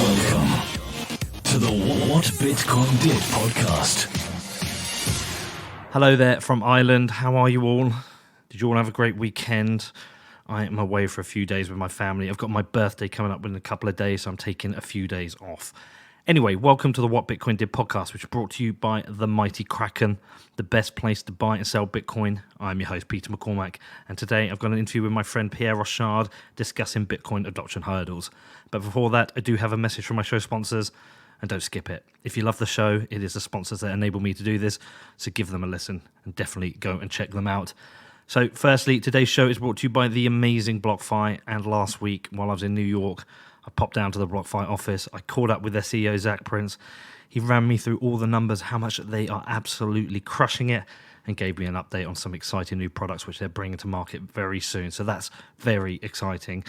Welcome to the What Bitcoin Did podcast. Hello there from Ireland. How are you all? Did you all have a great weekend? I am away for a few days with my family. I've got my birthday coming up in a couple of days, so I'm taking a few days off. Anyway, welcome to the What Bitcoin Did podcast, which is brought to you by the mighty Kraken, the best place to buy and sell Bitcoin. I'm your host, Peter McCormack, and today I've got an interview with my friend Pierre Rochard discussing Bitcoin adoption hurdles. But before that, I do have a message from my show sponsors, and don't skip it. If you love the show, it is the sponsors that enable me to do this, so give them a listen and definitely go and check them out. So firstly, today's show is brought to you by the amazing BlockFi, and last week while I was in New York, I popped down to the BlockFi office. I caught up with their CEO, Zach Prince. He ran me through all the numbers, how much they are absolutely crushing it, and gave me an update on some exciting new products which they're bringing to market very soon. So that's very exciting.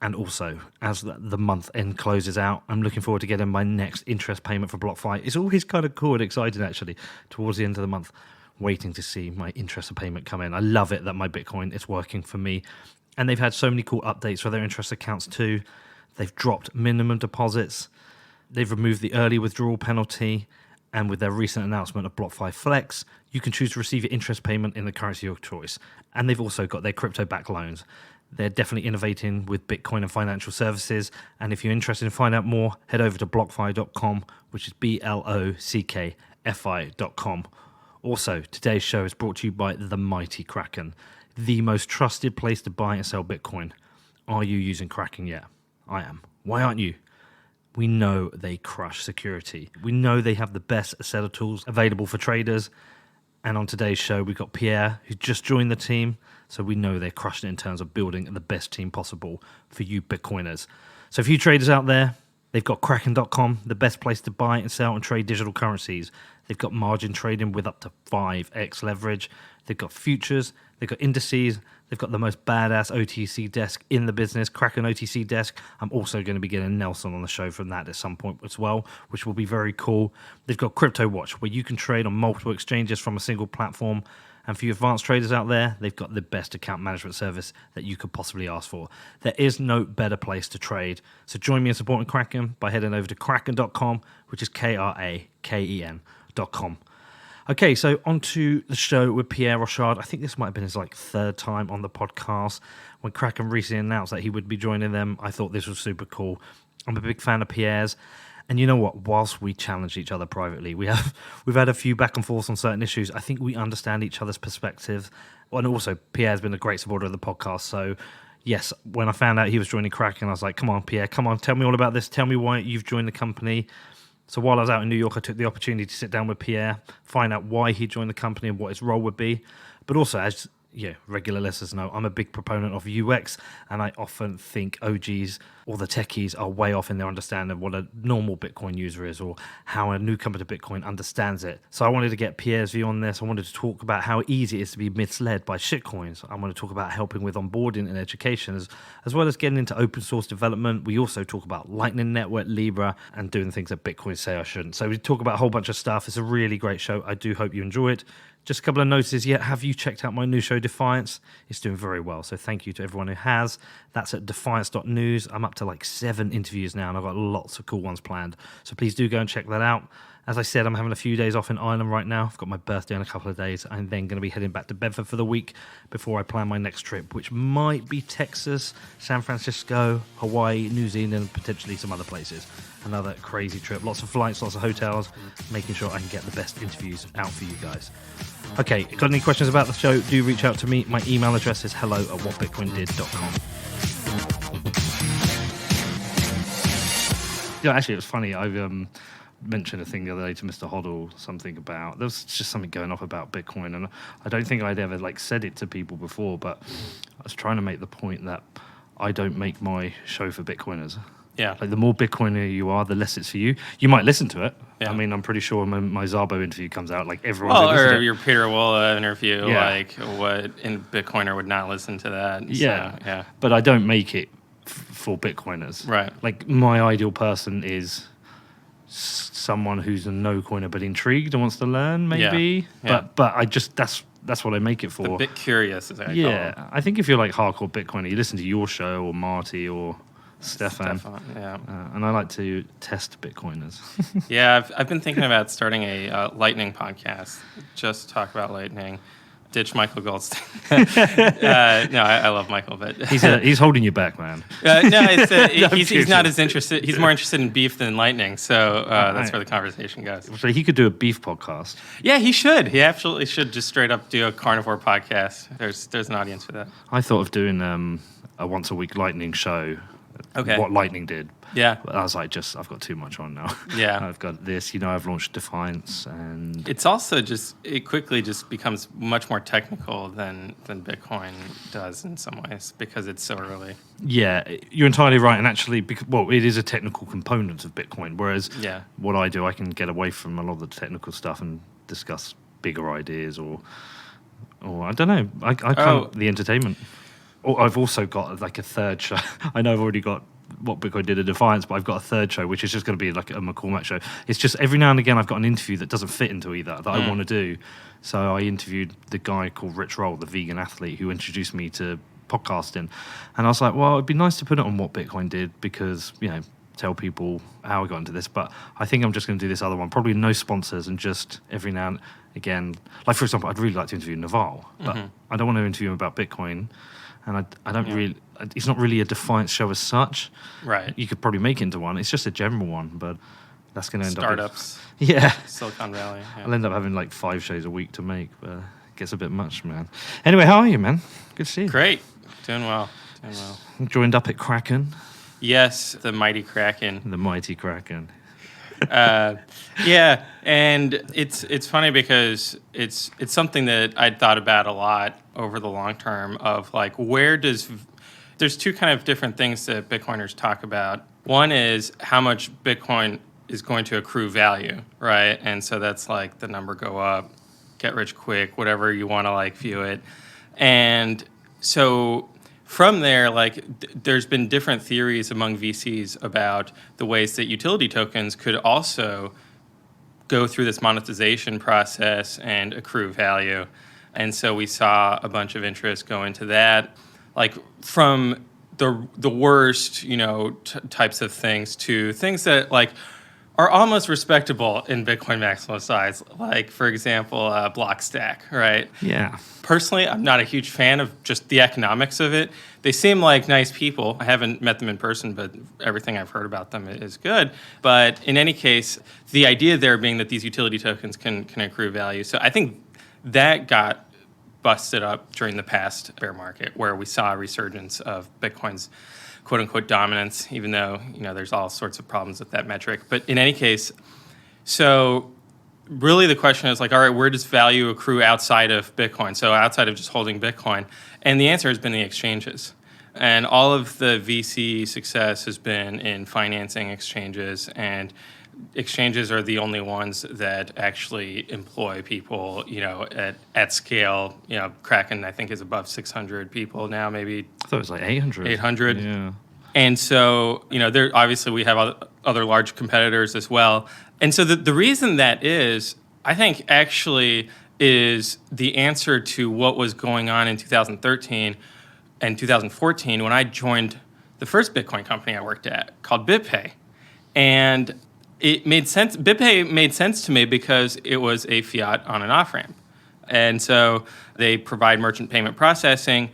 And also, as the month end closes out, I'm looking forward to getting my next interest payment for BlockFi. It's always kind of cool and exciting, actually, towards the end of the month, waiting to see my interest payment come in. I love it that my Bitcoin is working for me. And they've had so many cool updates for their interest accounts too. They've dropped minimum deposits. They've removed the early withdrawal penalty. And with their recent announcement of BlockFi Flex, you can choose to receive your interest payment in the currency of your choice. And they've also got their crypto-backed loans. They're definitely innovating with Bitcoin and financial services. And if you're interested in finding out more, head over to blockfi.com, which is blockfi.com. Also, today's show is brought to you by the mighty Kraken, the most trusted place to buy and sell Bitcoin. Are you using Kraken yet? I am. Why aren't you? We know they crush security. We know they have the best set of tools available for traders. And on today's show, we've got Pierre, who just joined the team. So we know they're crushing it in terms of building the best team possible for you Bitcoiners. So for you traders out there, they've got Kraken.com, the best place to buy and sell and trade digital currencies. They've got margin trading with up to 5x leverage. They've got futures. They've got indices. They've got the most badass OTC desk in the business, Kraken OTC desk. I'm also going to be getting Nelson on the show from that at some point as well, which will be very cool. They've got Crypto Watch, where you can trade on multiple exchanges from a single platform. And for you advanced traders out there, they've got the best account management service that you could possibly ask for. There is no better place to trade. So join me in supporting Kraken by heading over to kraken.com, which is Kraken.com. Okay, so on to the show with Pierre Rochard. I think this might have been his third time on the podcast. When Kraken recently announced that he would be joining them, I thought this was super cool. I'm a big fan of Pierre's. And you know what? Whilst we challenge each other privately, we've had a few back and forths on certain issues. I think we understand each other's perspectives. And also, Pierre's been a great supporter of the podcast. So, yes, when I found out he was joining Kraken, I was like, come on, Pierre, come on, tell me all about this. Tell me why you've joined the company. So while I was out in New York, I took the opportunity to sit down with Pierre, find out why he joined the company and what his role would be. But also, as regular listeners know, I'm a big proponent of UX, and I often think OGs or the techies are way off in their understanding of what a normal Bitcoin user is or how a newcomer to Bitcoin understands it. So I wanted to get Pierre's view on this. I wanted to talk about how easy it is to be misled by shitcoins. I want to talk about helping with onboarding and education, as well as getting into open source development. We also talk about Lightning Network, Libra, and doing things that Bitcoin say I shouldn't. So we talk about a whole bunch of stuff. It's a really great show. I do hope you enjoy it. Just a couple of notices yet. Have you checked out my new show, Defiance? It's doing very well, so thank you to everyone who has. That's at defiance.news. I'm up to 7 interviews now, and I've got lots of cool ones planned. So please do go and check that out. As I said, I'm having a few days off in Ireland right now. I've got my birthday in a couple of days. I'm then going to be heading back to Bedford for the week before I plan my next trip, which might be Texas, San Francisco, Hawaii, New Zealand, and potentially some other places. Another crazy trip. Lots of flights, lots of hotels, making sure I can get the best interviews out for you guys. Okay, got any questions about the show, do reach out to me. My email address is hello@whatbitcoindid.com. Actually, it was funny. I mentioned a thing the other day to Mr. Hoddle, something about, there was just something going off about Bitcoin, and I don't think I'd ever said it to people before, but I was trying to make the point that I don't make my show for Bitcoiners. Yeah. The more Bitcoiner you are, the less it's for you. You might listen to it. Yeah. I mean, I'm pretty sure when my Szabo interview comes out, everyone's well, going to listen to or it. your Peter Wolla interview, Yeah. what in Bitcoiner would not listen to that. Yeah. So, yeah. But I don't make it for Bitcoiners. Right. My ideal person is someone who's a no-coiner but intrigued and wants to learn, maybe. Yeah. But I just, that's what I make it for. A bit curious, as I call it. Yeah. I think if you're hardcore Bitcoiner, you listen to your show or Marty or Stefan. Yeah. And I like to test Bitcoiners. Yeah, I've been thinking about starting a Lightning podcast. Just talk about Lightning. Ditch Michael Goldstein. No, I love Michael, but He's holding you back, man. He's not as interested. He's more interested in beef than Lightning, so that's where the conversation goes. So he could do a beef podcast. Yeah, he should. He absolutely should just straight up do a carnivore podcast. There's an audience for that. I thought of doing a once a week Lightning show. Okay. What Lightning did. Yeah. But I was like, I've got too much on now. Yeah. I've got this, I've launched Defiance, and It's also it quickly just becomes much more technical than Bitcoin does in some ways because it's so early. yeah, you're entirely right. And actually, it is a technical component of Bitcoin. Whereas what I do, I can get away from a lot of the technical stuff and discuss bigger ideas, or I don't know. I can't the entertainment. Or I've also got like a third show. I know I've already got what Bitcoin did at Defiance, but I've got a third show, which is just going to be like a McCormack show. It's just every now and again I've got an interview that doesn't fit into either that I want to do. So I interviewed the guy called Rich Roll, the vegan athlete, who introduced me to podcasting. And I was like, well, it'd be nice to put it on what Bitcoin did because, tell people how I got into this. But I think I'm just going to do this other one. Probably no sponsors and just every now and again. Like, for example, I'd really like to interview Naval, but I don't want to interview him about Bitcoin. And I don't really, it's not really a Defiance show as such. Right. You could probably make it into one. It's just a general one, but that's going to end Startups. up. Yeah. Silicon Valley. Yeah. I'll end up having like 5 shows a week to make, but it gets a bit much, man. Anyway, how are you, man? Good to see you. Great. Doing well. Joined up at Kraken. Yes, the mighty Kraken. The mighty Kraken. Yeah, and it's funny because it's something that I'd thought about a lot over the long term of like there's two kind of different things that Bitcoiners talk about. One is how much Bitcoin is going to accrue value, right? And so that's like the number go up, get rich quick, whatever you want to like view it. And so from there, there's been different theories among VCs about the ways that utility tokens could also go through this monetization process and accrue value. And so we saw a bunch of interest go into that, like from the worst, types of things to things that are almost respectable in Bitcoin maximal size. Like, for example, Blockstack, right? Yeah. Personally, I'm not a huge fan of just the economics of it. They seem like nice people. I haven't met them in person, but everything I've heard about them is good. But in any case, the idea there being that these utility tokens can accrue value. So I think that got busted up during the past bear market, where we saw a resurgence of Bitcoin's quote-unquote dominance, even though there's all sorts of problems with that metric. But in any case, so really the question is all right, where does value accrue outside of Bitcoin? So outside of just holding Bitcoin. And the answer has been the exchanges. And all of the VC success has been in financing exchanges, and exchanges are the only ones that actually employ people, at scale. Kraken, I think, is above 600 people now, maybe. I thought it was like 800. 800. Yeah. And so, there obviously we have other large competitors as well. And so the reason that is, I think, actually is the answer to what was going on in 2013 and 2014 when I joined the first Bitcoin company I worked at called BitPay. And it made sense. BitPay made sense to me because it was a fiat on and off ramp. And so they provide merchant payment processing.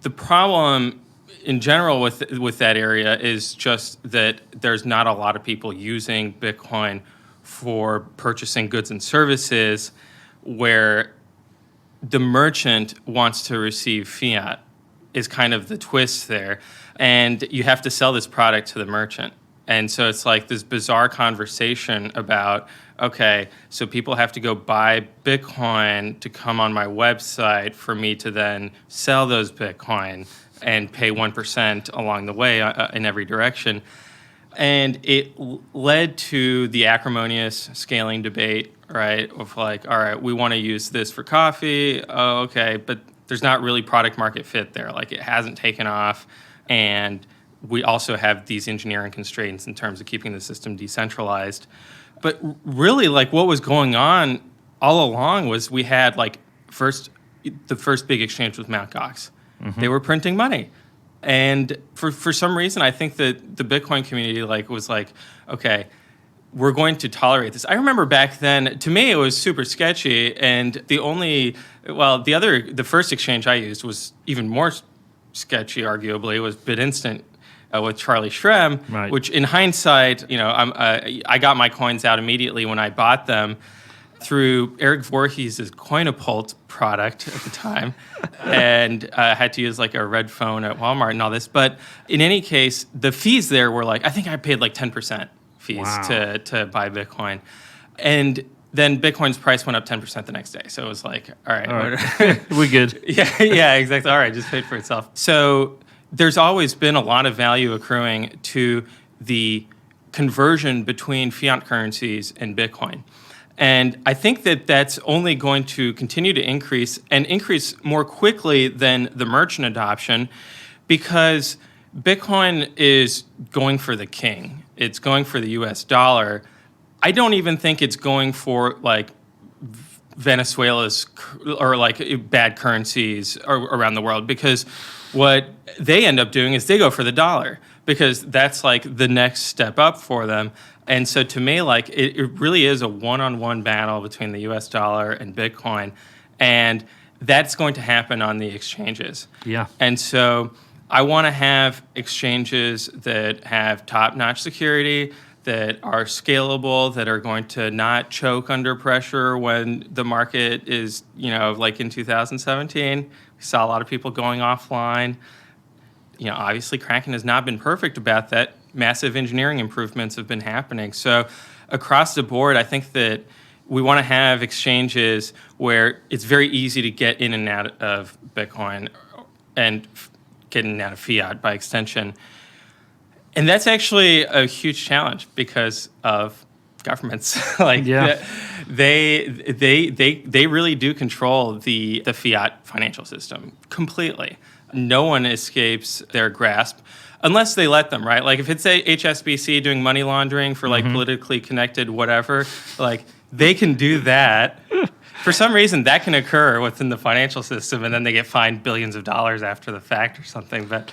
The problem in general with that area is just that there's not a lot of people using Bitcoin for purchasing goods and services where the merchant wants to receive fiat is kind of the twist there. And you have to sell this product to the merchant. And so it's like this bizarre conversation about, okay, so people have to go buy Bitcoin to come on my website for me to then sell those Bitcoin and pay 1% along the way in every direction. And it led to the acrimonious scaling debate, right? Of all right, we want to use this for coffee. Oh, okay, but there's not really product market fit there. It hasn't taken off. And we also have these engineering constraints in terms of keeping the system decentralized. But really, what was going on all along was we had the first big exchange with Mt. Gox. Mm-hmm. They were printing money. And for some reason, I think that the Bitcoin community was like, okay, we're going to tolerate this. I remember back then, to me, it was super sketchy. And the first exchange I used was even more sketchy, arguably, was BitInstant with Charlie Shrem, Right. which in hindsight, I got my coins out immediately when I bought them through Eric Voorhees' Coinapult product at the time, and had to use like a red phone at Walmart and all this. But in any case, the fees there were I think I paid like 10% fees Wow. to buy Bitcoin. And then Bitcoin's price went up 10% the next day. So it was like, all right. We're good. Yeah, exactly. All right, just paid for itself. So there's always been a lot of value accruing to the conversion between fiat currencies and Bitcoin. And I think that that's only going to continue to increase and increase more quickly than the merchant adoption, because Bitcoin is going for the king. It's going for the US dollar. I don't even think it's going for Venezuela's or bad currencies around the world, because what they end up doing is they go for the dollar, because that's the next step up for them. And so to me, it really is a one-on-one battle between the US dollar and Bitcoin. And that's going to happen on the exchanges. Yeah. And so I want to have exchanges that have top-notch security, that are scalable, that are going to not choke under pressure when the market is, like in 2017, we saw a lot of people going offline. Obviously Kraken has not been perfect about that. Massive engineering improvements have been happening. So across the board, I think that we want to have exchanges where it's very easy to get in and out of Bitcoin and get in and out of fiat by extension. And that's actually a huge challenge because of governments. They really do control the fiat financial system completely. No one escapes their grasp unless they let them, right? If it's a HSBC doing money laundering for politically connected whatever, they can do that. For some reason, that can occur within the financial system, and then they get fined billions of dollars after the fact or something. But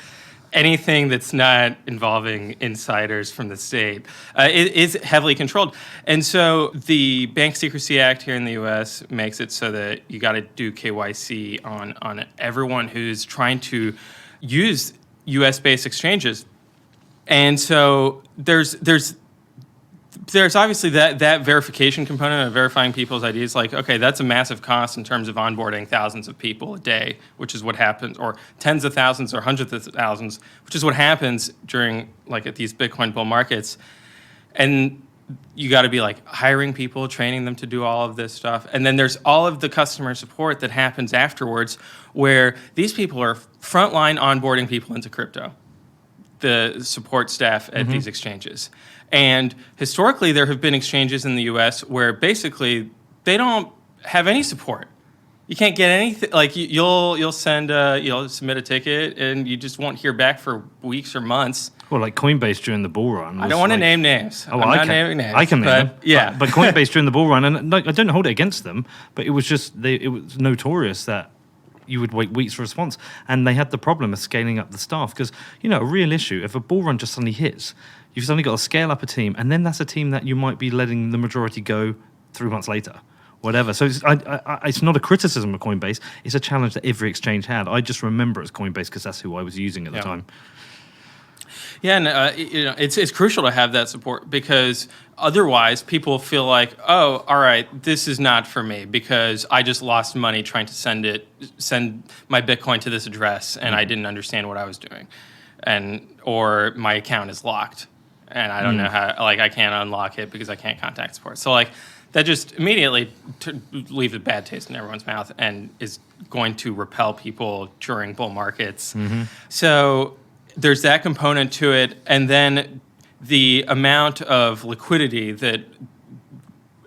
anything that's not involving insiders from the state is heavily controlled. And so the Bank Secrecy Act here in the U.S. makes it so that you got to do KYC on everyone who's trying to use U.S.-based exchanges. And so there's obviously that verification component of verifying people's IDs. Okay, that's a massive cost in terms of onboarding thousands of people a day, which is what happens, or tens of thousands or hundreds of thousands, which is what happens during at these Bitcoin bull markets. And you got to be hiring people, training them to do all of this stuff. And then there's all of the customer support that happens afterwards, where these people are frontline onboarding people into crypto, the support staff at these exchanges. And historically, there have been exchanges in the U.S. where basically they don't have any support. You can't get anything. You'll send submit a ticket, and you just won't hear back for weeks or months. Well, Coinbase during the bull run. I don't want to name names. Oh, I'm not naming names. I can name them. Yeah. But Coinbase during the bull run, and I don't hold it against them, but it was just it was notorious that you would wait weeks for a response, and they had the problem of scaling up the staff, because a real issue, if a bull run just suddenly hits, you've suddenly got to scale up a team, and then that's a team that you might be letting the majority go 3 months later, whatever. So it's not a criticism of Coinbase, it's a challenge that every exchange had. I just remember it as Coinbase because that's who I was using at the time. Yeah, and it's crucial to have that support, because otherwise people feel like, oh, all right, this is not for me because I just lost money trying to send my Bitcoin to this address, and I didn't understand what I was doing, or my account is locked and I don't know how, I can't unlock it because I can't contact support. So that just immediately leaves a bad taste in everyone's mouth and is going to repel people during bull markets. So there's that component to it, and then the amount of liquidity that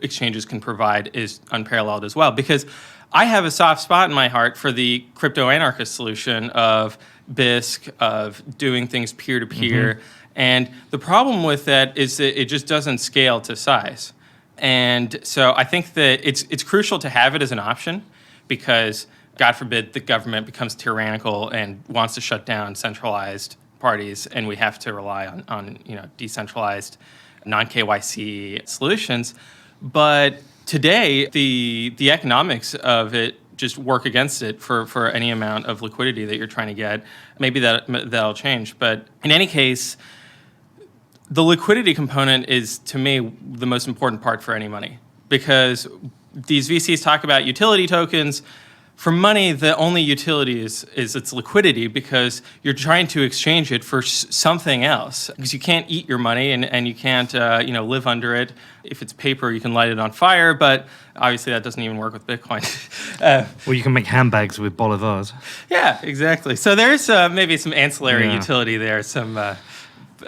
exchanges can provide is unparalleled as well, because I have a soft spot in my heart for the crypto anarchist solution of BISC, of doing things peer-to-peer, and the problem with that is that it just doesn't scale to size. And so I think that it's crucial to have it as an option, because God forbid the government becomes tyrannical and wants to shut down centralized parties, and we have to rely on decentralized non-KYC solutions. But today, the economics of it just work against it for any amount of liquidity that you're trying to get. Maybe that'll change. But in any case, the liquidity component is, to me, the most important part for any money, because these VCs talk about utility tokens. For money, the only utility is its liquidity, because you're trying to exchange it for something else. Because you can't eat your money and you can't live under it. If it's paper, you can light it on fire, but obviously that doesn't even work with Bitcoin. Or you can make handbags with bolivars. Yeah, exactly. So there's maybe some ancillary utility there, some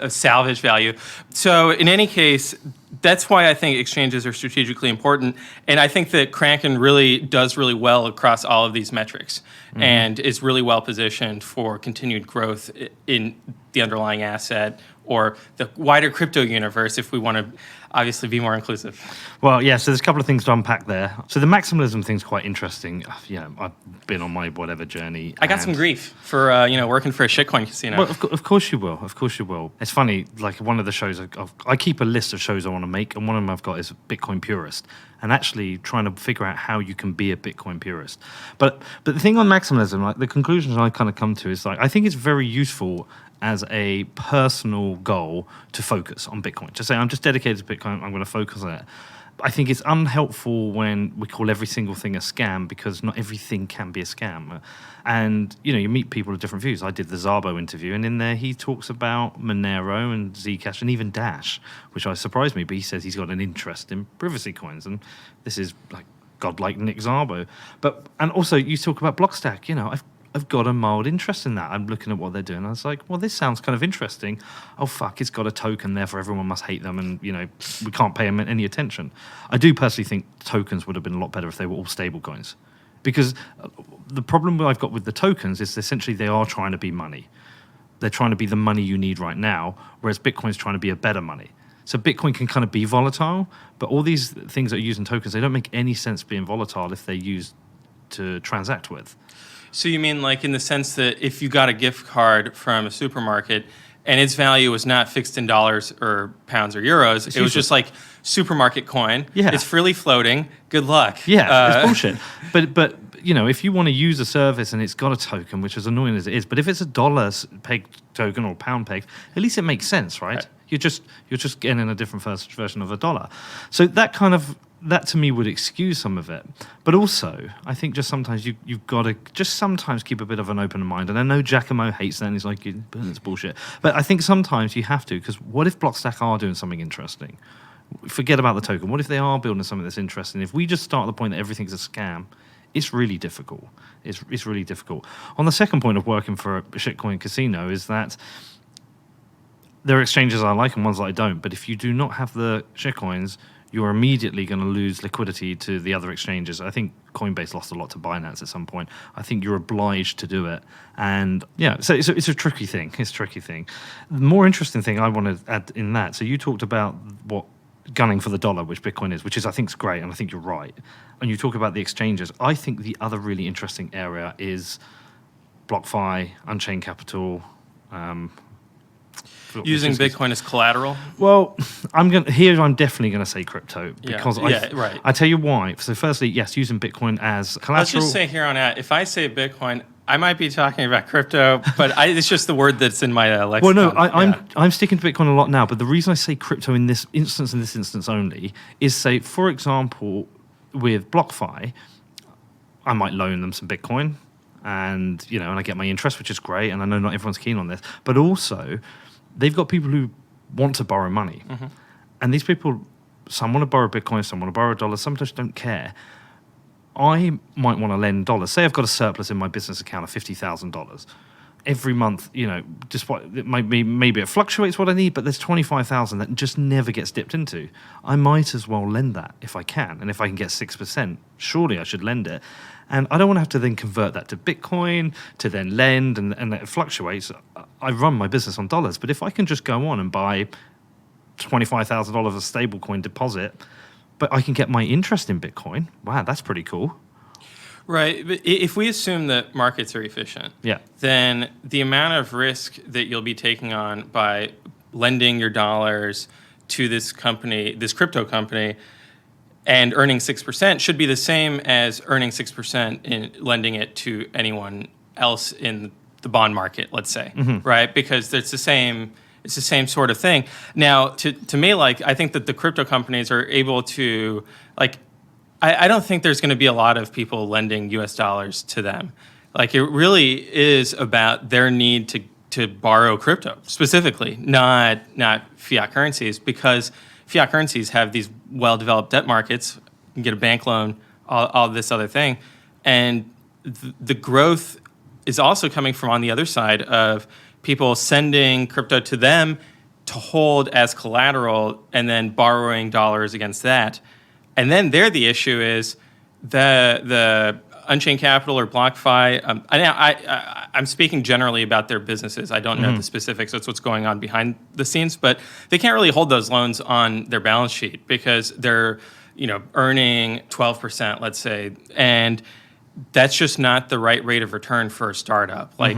salvage value. So in any case, that's why I think exchanges are strategically important. And I think that Kraken really does really well across all of these metrics and is really well positioned for continued growth in the underlying asset or the wider crypto universe, if we want to obviously be more inclusive. Well, yeah, so there's a couple of things to unpack there. So the maximalism thing's quite interesting. Yeah, I've been on my whatever journey. I got some grief for working for a shitcoin casino. Well, of course you will. Of course you will. It's funny, like one of the shows, I keep a list of shows I want to make, and one of them I've got is Bitcoin Purist, and actually trying to figure out how you can be a Bitcoin purist. But the thing on maximalism, like the conclusions I kind of come to is like, I think it's very useful as a personal goal to focus on Bitcoin. To say, I'm just dedicated to Bitcoin, I'm going to focus on it. I think it's unhelpful when we call every single thing a scam, because not everything can be a scam. And, you meet people with different views. I did the Szabo interview, and in there he talks about Monero and Zcash and even Dash, which surprised me, but he says he's got an interest in privacy coins. And this is like godlike Nick Szabo. And also you talk about Blockstack, I've got a mild interest in that. I'm looking at what they're doing. I was like, well, this sounds kind of interesting. Oh, fuck, it's got a token, therefore everyone must hate them, and, we can't pay them any attention. I do personally think tokens would have been a lot better if they were all stable coins. Because the problem I've got with the tokens is essentially they are trying to be money. They're trying to be the money you need right now, whereas Bitcoin's trying to be a better money. So Bitcoin can kind of be volatile, but all these things that are using tokens, they don't make any sense being volatile if they're used to transact with. So you mean like in the sense that if you got a gift card from a supermarket and its value was not fixed in dollars or pounds or euros, it was just like supermarket coin. Yeah. It's freely floating. Good luck. Yeah, it's bullshit. But if you want to use a service and it's got a token, which is annoying as it is, but if it's a dollar pegged token or pound pegged, at least it makes sense, right? You're just getting a different version of a dollar. So that to me would excuse some of it. But also, I think just sometimes you've got to just sometimes keep a bit of an open mind. And I know Giacomo hates that and he's like, it's bullshit. But I think sometimes you have to, because what if Blockstack are doing something interesting? Forget about the token. What if they are building something that's interesting? If we just start at the point that everything's a scam, it's really difficult. It's really difficult. On the second point of working for a shitcoin casino is that there are exchanges I like and ones that I don't. But if you do not have the shitcoins, you're immediately going to lose liquidity to the other exchanges. I think Coinbase lost a lot to Binance at some point. I think you're obliged to do it. And yeah, so it's a tricky thing. It's a tricky thing. The more interesting thing I want to add in that, so you talked about what gunning for the dollar, which Bitcoin is, which is I think is great, and I think you're right. And you talk about the exchanges. I think the other really interesting area is BlockFi, Unchained Capital, using Bitcoin as collateral? Well, I'm definitely going to say crypto because right. I tell you why. So firstly, yes, using Bitcoin as collateral. Let's just say here on out, if I say Bitcoin, I might be talking about crypto, but it's just the word that's in my lexicon. Well, no, I'm sticking to Bitcoin a lot now, but the reason I say crypto in this instance only, is say, for example, with BlockFi, I might loan them some Bitcoin, and and I get my interest, which is great, and I know not everyone's keen on this, but also they've got people who want to borrow money. Mm-hmm. And these people, some want to borrow Bitcoin, some want to borrow dollars, some just don't care. I might want to lend dollars. Say I've got a surplus in my business account of $50,000. Every month, despite it maybe it fluctuates what I need, but there's $25,000 that just never gets dipped into. I might as well lend that if I can. And if I can get 6%, surely I should lend it. And I don't want to have to then convert that to Bitcoin, to then lend, and it fluctuates. I run my business on dollars. But if I can just go on and buy $25,000 of stablecoin deposit, but I can get my interest in Bitcoin, wow, that's pretty cool. Right. But if we assume that markets are efficient, Yeah. then the amount of risk that you'll be taking on by lending your dollars to this company, this crypto company, and earning 6% should be the same as earning 6% in lending it to anyone else in the bond market, let's say, right? Because it's the same sort of thing. Now, to me, like, I think that the crypto companies are able to, like, I don't think there's going to be a lot of people lending US dollars to them. Like, it really is about their need to borrow crypto specifically, not fiat currencies, because fiat currencies have these well-developed debt markets. You can get a bank loan, all this other thing. And the growth is also coming from on the other side of people sending crypto to them to hold as collateral and then borrowing dollars against that. And then there the issue is the Unchained Capital or BlockFi. I'm speaking generally about their businesses. I don't know the specifics. That's what's going on behind the scenes. But they can't really hold those loans on their balance sheet because they're earning 12%, let's say, and that's just not the right rate of return for a startup. Like,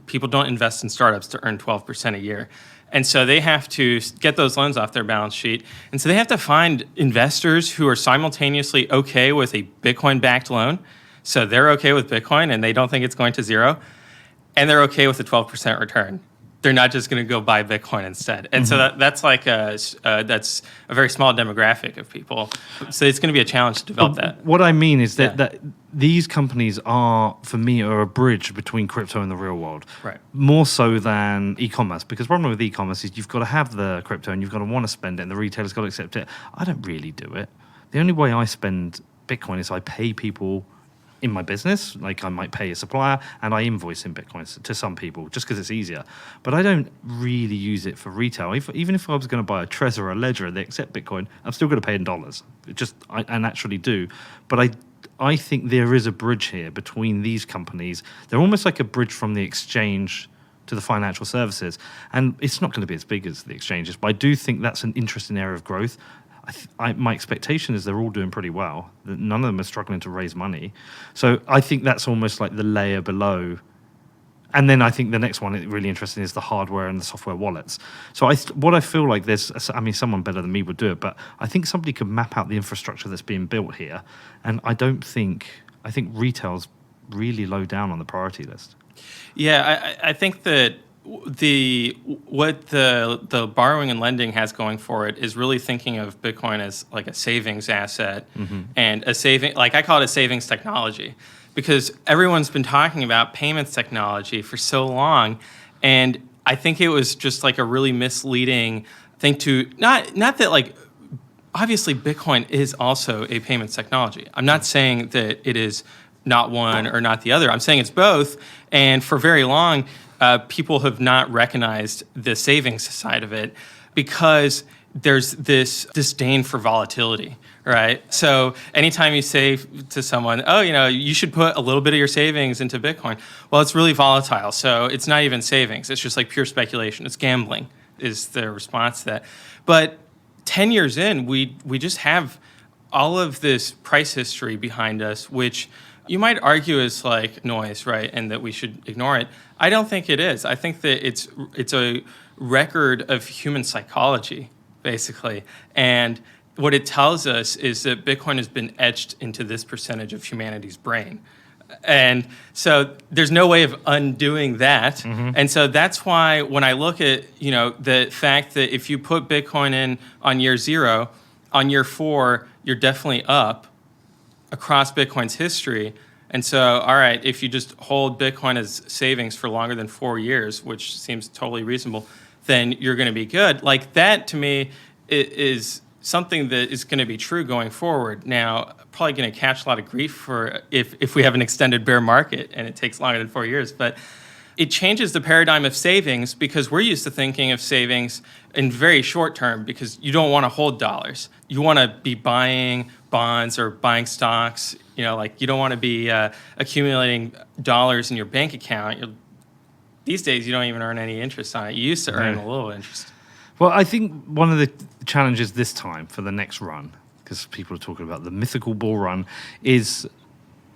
people don't invest in startups to earn 12% a year. And so they have to get those loans off their balance sheet. And so they have to find investors who are simultaneously okay with a Bitcoin-backed loan. So they're okay with Bitcoin and they don't think it's going to zero. And they're okay with the 12% return. They're not just going to go buy Bitcoin instead. And so that's like that's a very small demographic of people. So it's going to be a challenge to develop that. What I mean is that these companies are a bridge between crypto and the real world. Right. More so than e-commerce, because the problem with e-commerce is you've got to have the crypto and you've got to want to spend it and the retailer's got to accept it. I don't really do it. The only way I spend Bitcoin is I pay people in my business, like I might pay a supplier and I invoice in Bitcoin to some people just because it's easier. But I don't really use it for retail. Even if I was going to buy a Trezor or a Ledger and they accept Bitcoin, I'm still going to pay in dollars. I naturally do. But I think there is a bridge here between these companies. They're almost like a bridge from the exchange to the financial services. And it's not going to be as big as the exchanges, but I do think that's an interesting area of growth. My expectation is they're all doing pretty well. None of them are struggling to raise money. So I think that's almost like the layer below. And then I think the next one, really interesting, is the hardware and the software wallets. So what I feel like someone better than me would do it, but I think somebody could map out the infrastructure that's being built here. And I think retail's really low down on the priority list. Yeah, I think that what the borrowing and lending has going for it is really thinking of Bitcoin as like a savings asset and I call it a savings technology, because everyone's been talking about payments technology for so long, and I think it was just like a really misleading thing to not that, like, obviously Bitcoin is also a payments technology. I'm not saying that it is not one or not the other. I'm saying it's both, and for very long people have not recognized the savings side of it because there's this disdain for volatility, right? So anytime you say to someone, oh, you should put a little bit of your savings into Bitcoin, well, it's really volatile, so it's not even savings. It's just like pure speculation. It's gambling is the response to that. But 10 years in, we just have all of this price history behind us, which you might argue is like noise, right, and that we should ignore it. I don't think it is. I think that it's a record of human psychology, basically. And what it tells us is that Bitcoin has been etched into this percentage of humanity's brain. And so there's no way of undoing that. And so that's why when I look at, the fact that if you put Bitcoin in on year 0, on year 4, you're definitely up across Bitcoin's history. And so, all right, if you just hold Bitcoin as savings for longer than 4 years, which seems totally reasonable, then you're going to be good. Like, that to me is something that is going to be true going forward. Now, probably going to catch a lot of grief for if we have an extended bear market and it takes longer than 4 years. But it changes the paradigm of savings, because we're used to thinking of savings in very short term, because you don't want to hold dollars. You want to be buying bonds or buying stocks. You don't want to be accumulating dollars in your bank account. These days, you don't even earn any interest on it. You used to earn a little interest. Well, I think one of the challenges this time for the next run, because people are talking about the mythical bull run, is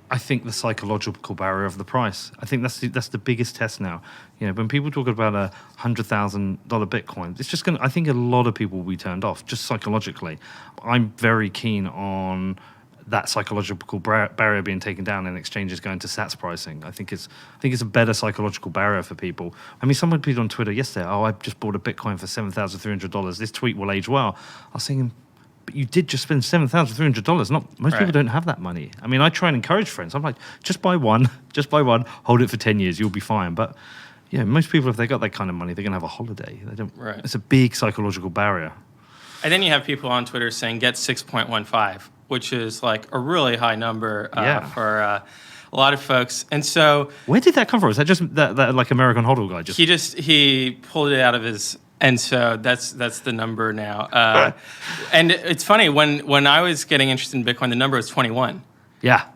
I think the psychological barrier of the price. I think that's the biggest test now. When people talk about a $100,000 Bitcoin, it's just going to, I think a lot of people will be turned off just psychologically. I'm very keen on that psychological barrier being taken down and exchanges going to Sats pricing. I think it's a better psychological barrier for people. I mean, someone tweeted on Twitter yesterday, I just bought a Bitcoin for $7,300. This tweet will age well. I was thinking, but you did just spend $7,300. Most people don't have that money. I mean, I try and encourage friends. I'm like, just buy one, hold it for 10 years, you'll be fine. But most people, if they got that kind of money, they're going to have a holiday. They don't. Right. It's a big psychological barrier. And then you have people on Twitter saying get 6.15, which is like a really high number for a lot of folks. And so, where did that come from? Is that just that like American hodl guy? He pulled it out of his. And so that's the number now. And it's funny, when I was getting interested in Bitcoin, the number was 21. Yeah.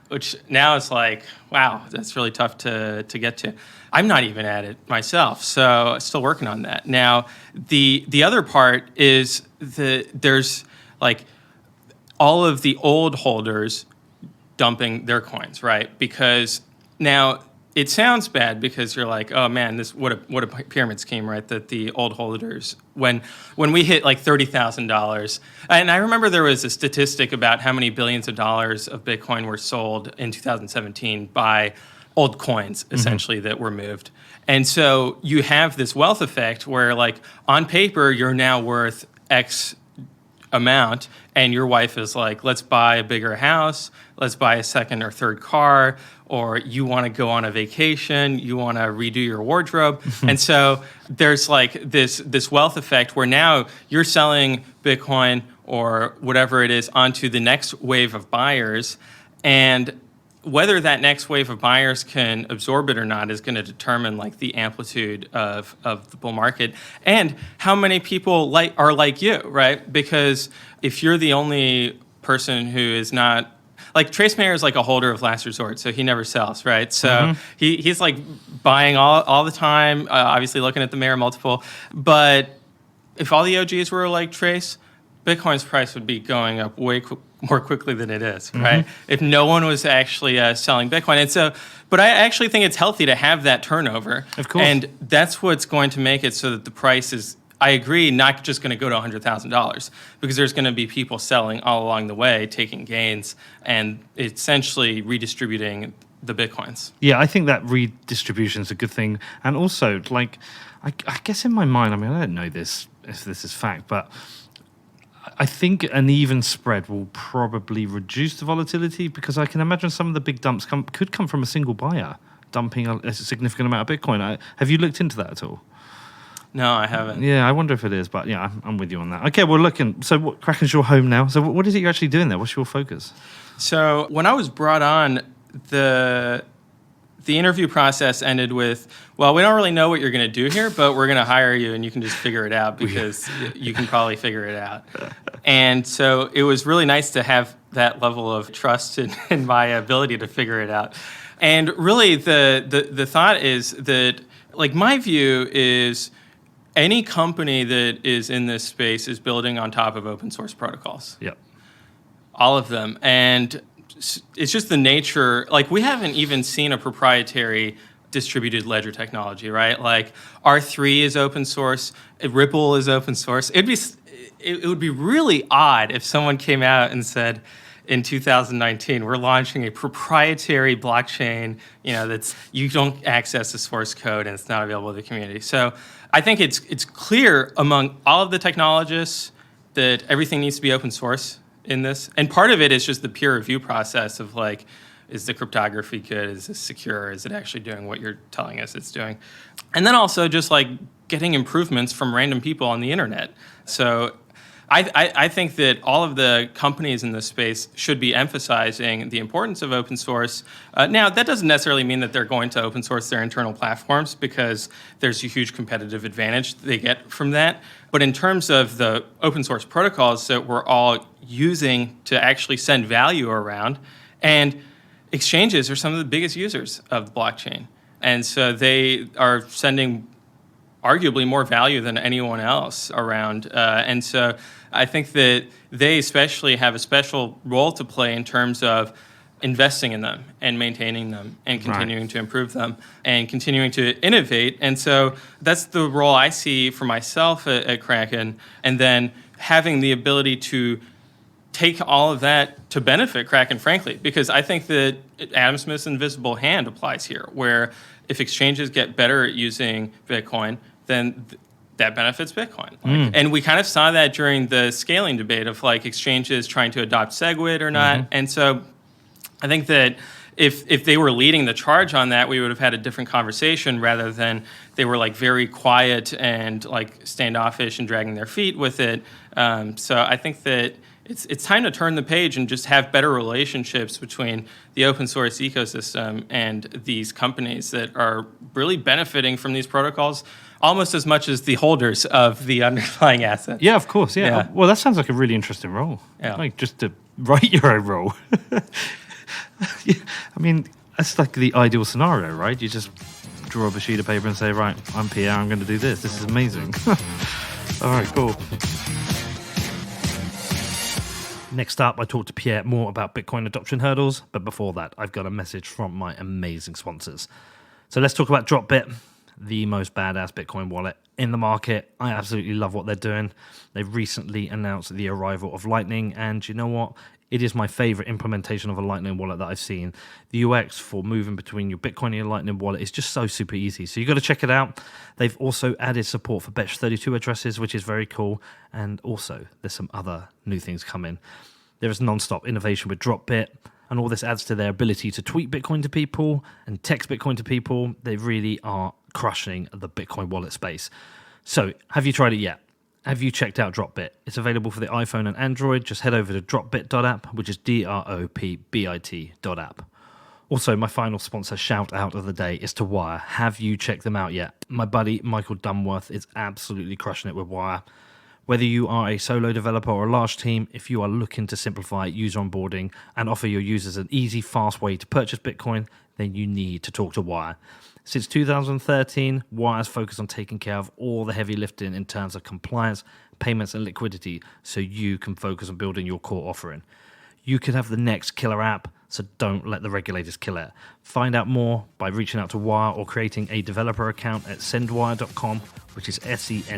Which now is like, wow, that's really tough to get to. I'm not even at it myself, so still working on that. Now, the other part is there's like all of the old holders dumping their coins, right? Because now it sounds bad because you're like, oh man, what a pyramid scheme, right? That the old holders, when we hit like $30,000, and I remember there was a statistic about how many billions of dollars of Bitcoin were sold in 2017 by old coins, essentially, that were moved. And so you have this wealth effect where, like, on paper, you're now worth X amount, and your wife is like, let's buy a bigger house, let's buy a second or third car, or you want to go on a vacation, you want to redo your wardrobe. And so there's like this wealth effect where now you're selling Bitcoin or whatever it is onto the next wave of buyers, and whether that next wave of buyers can absorb it or not is going to determine like the amplitude of the bull market and how many people are like you, right? Because if you're the only person who is not, like, Trace Mayer is like a holder of last resort, so he never sells, right? So he's like buying all the time, obviously looking at the Mayer multiple. But if all the OGs were like Trace, Bitcoin's price would be going up way more quickly than it is, right? If no one was actually selling Bitcoin. And so, but I actually think it's healthy to have that turnover. Of course. And that's what's going to make it so that the price is, I agree, not just going to go to $100,000, because there's going to be people selling all along the way, taking gains, and essentially redistributing the Bitcoins. Yeah, I think that redistribution is a good thing. And also, like, I guess in my mind, I mean, I don't know this, if this is fact, but I think an even spread will probably reduce the volatility, because I can imagine some of the big dumps could come from a single buyer dumping a significant amount of Bitcoin. Have you looked into that at all? No, I haven't. Yeah, I wonder if it is, but yeah, I'm with you on that. Okay, well, so Kraken's your home now. So what is it you're actually doing there? What's your focus? So when I was brought on, the interview process ended with, well, we don't really know what you're going to do here, but we're going to hire you and you can just figure it out because you can probably figure it out. And so it was really nice to have that level of trust in my ability to figure it out. And really the thought is that, like, my view is any company that is in this space is building on top of open source protocols. Yep. All of them. And it's just the nature, like, we haven't even seen a proprietary distributed ledger technology, right? Like, R3 is open source, Ripple is open source. It would be really odd if someone came out and said, in 2019, we're launching a proprietary blockchain, that's, you don't access the source code and it's not available to the community. So I think it's clear among all of the technologists that everything needs to be open source in this. And part of it is just the peer review process of, like, is the cryptography good? Is this secure? Is it actually doing what you're telling us it's doing? And then also just, like, getting improvements from random people on the internet. So I think that all of the companies in this space should be emphasizing the importance of open source. Now, that doesn't necessarily mean that they're going to open source their internal platforms, because there's a huge competitive advantage they get from that. But in terms of the open source protocols that we're all using to actually send value around, and exchanges are some of the biggest users of the blockchain. And so they are sending arguably more value than anyone else around. And so I think that they especially have a special role to play in terms of investing in them and maintaining them and continuing to improve them and continuing to innovate. And so that's the role I see for myself at Kraken. And then having the ability to take all of that to benefit Kraken, frankly, because I think that Adam Smith's invisible hand applies here, where if exchanges get better at using Bitcoin, then that benefits Bitcoin. And we kind of saw that during the scaling debate of like exchanges trying to adopt SegWit or not. And so I think that if they were leading the charge on that, we would have had a different conversation rather than they were like very quiet and like standoffish and dragging their feet with it. So I think that it's time to turn the page and just have better relationships between the open source ecosystem and these companies that are really benefiting from these protocols almost as much as the holders of the underlying assets. Yeah, of course. Yeah. Well, that sounds like a really interesting role. Yeah. Like just to write your own role. Yeah, I mean, that's like the ideal scenario, right? You just draw up a sheet of paper and say, right, I'm Pierre, I'm going to do this. This is amazing. All right, cool. Next up, I talked to Pierre more about Bitcoin adoption hurdles, but before that, I've got a message from my amazing sponsors. So let's talk about Dropbit, the most badass Bitcoin wallet in the market. I absolutely love what they're doing. They've recently announced the arrival of Lightning, and you know what? It is my favorite implementation of a Lightning wallet that I've seen. The UX for moving between your Bitcoin and your Lightning wallet is just so super easy. So you've got to check it out. They've also added support for Betch32 addresses, which is very cool. And also, there's some other new things coming. There is non-stop innovation with Dropbit, and all this adds to their ability to tweet Bitcoin to people and text Bitcoin to people. They really are crushing the Bitcoin wallet space. So, have you tried it yet? Have you checked out Dropbit? It's available for the iPhone and Android. Just head over to dropbit.app, which is dropbit.app. Also, my final sponsor shout out of the day is to Wire. Have you checked them out yet? My buddy Michael Dunworth is absolutely crushing it with Wire. Whether you are a solo developer or a large team, if you are looking to simplify user onboarding and offer your users an easy, fast way to purchase Bitcoin, then you need to talk to Wire. Since 2013, Wire's focused on taking care of all the heavy lifting in terms of compliance, payments, and liquidity, so you can focus on building your core offering. You could have the next killer app, so don't let the regulators kill it. Find out more by reaching out to Wire or creating a developer account at sendwire.com, which is sendwyre.com.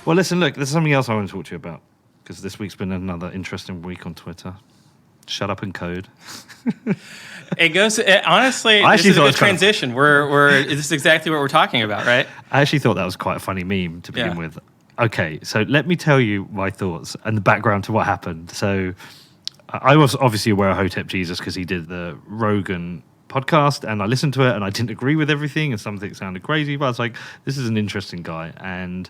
Well, listen, look, there's something else I want to talk to you about, because this week's been another interesting week on Twitter. Shut up and code. It goes, honestly, this is a good transition. This is exactly what we're talking about, right? I actually thought that was quite a funny meme to begin with. Okay, so let me tell you my thoughts and the background to what happened. So I was obviously aware of Hotep Jesus because he did the Rogan podcast, and I listened to it, and I didn't agree with everything, and something sounded crazy, but I was like, this is an interesting guy. And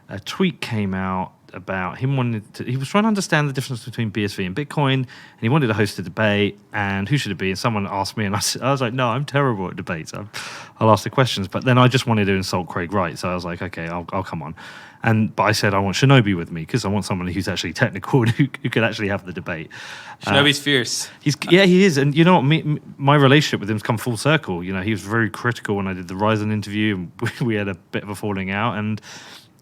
a tweet came out about him he was trying to understand the difference between BSV and Bitcoin, and he wanted to host a debate, and who should it be? And someone asked me, and I was like, no, I'm terrible at debates. I'll ask the questions, but then I just wanted to insult Craig Wright, so I was like, okay, I'll come on. But I said I want Shinobi with me because I want someone who's actually technical and who could actually have the debate. Shinobi's fierce. He is, and you know what? My relationship with him's come full circle. You know, he was very critical when I did the Ryzen interview, and we had a bit of a falling out, and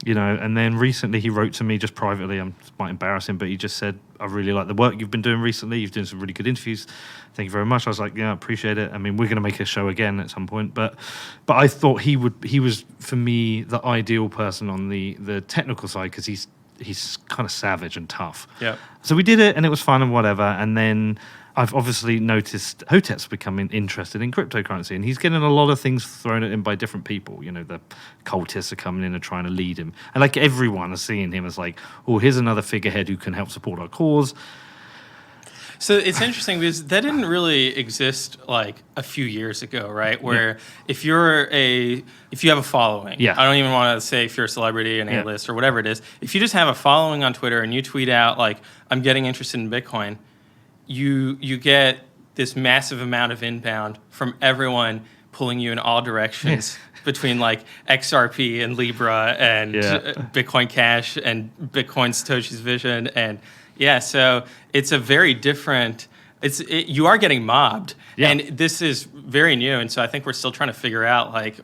you know, and then recently he wrote to me just privately. I might embarrass him, but he just said, I really like the work you've been doing recently. You've done some really good interviews. Thank you very much. I was like, yeah, I appreciate it. I mean, we're going to make a show again at some point, but I thought he was, for me, the ideal person on the technical side, because he's kind of savage and tough. Yeah. So we did it, and it was fun and whatever, and then I've obviously noticed Hotep's becoming interested in cryptocurrency, and he's getting a lot of things thrown at him by different people. You know, the cultists are coming in and trying to lead him. And like everyone is seeing him as like, oh, here's another figurehead who can help support our cause. So it's interesting because that didn't really exist like a few years ago, right? Where if you have a following, I don't even want to say if you're a celebrity, an A-list, or whatever it is. If you just have a following on Twitter and you tweet out like, I'm getting interested in Bitcoin, you get this massive amount of inbound from everyone pulling you in all directions between like XRP and Libra and Bitcoin Cash and Bitcoin Satoshi's Vision. And so it's a very different, you are getting mobbed. Yeah. And this is very new. And so I think we're still trying to figure out like,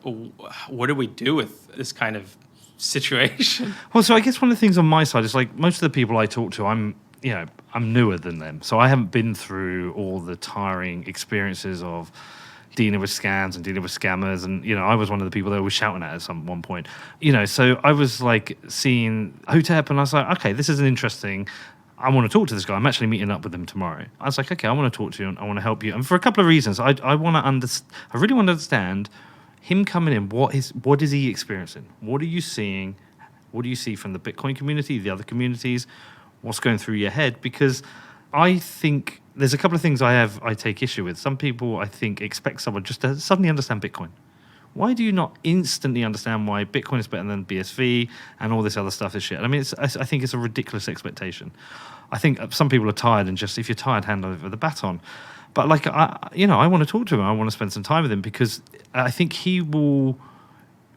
what do we do with this kind of situation. Well, so I guess one of the things on my side is like most of the people I talk to, I'm newer than them, so I haven't been through all the tiring experiences of dealing with scams and dealing with scammers, and I was one of the people that was shouting at one point. So I was like seeing Hotep, and I was like, okay, this is an interesting. I want to talk to this guy. I'm actually meeting up with him tomorrow. I was like, okay, I want to talk to you, and I want to help you, and for a couple of reasons. I want to I really want to understand him coming in. What is he experiencing? What are you seeing? What do you see from the Bitcoin community, the other communities? What's going through your head? Because I think there's a couple of things I take issue with. Some people, I think, expect someone just to suddenly understand Bitcoin. Why do you not instantly understand why Bitcoin is better than BSV and all this other stuff is shit? I mean, I think it's a ridiculous expectation. I think some people are tired, and just if you're tired, hand over the baton. But like, I want to talk to him. I want to spend some time with him because I think he will,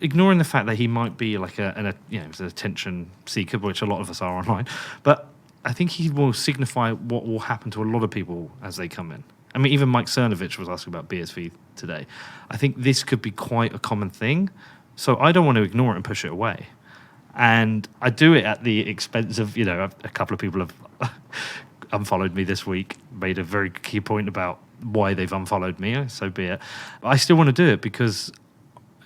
ignoring the fact that he might be like an attention seeker, which a lot of us are online, but I think he will signify what will happen to a lot of people as they come in. I mean, even Mike Cernovich was asking about BSV today. I think this could be quite a common thing, so I don't want to ignore it and push it away. And I do it at the expense of, a couple of people have unfollowed me this week, made a very key point about why they've unfollowed me, so be it. But I still want to do it because,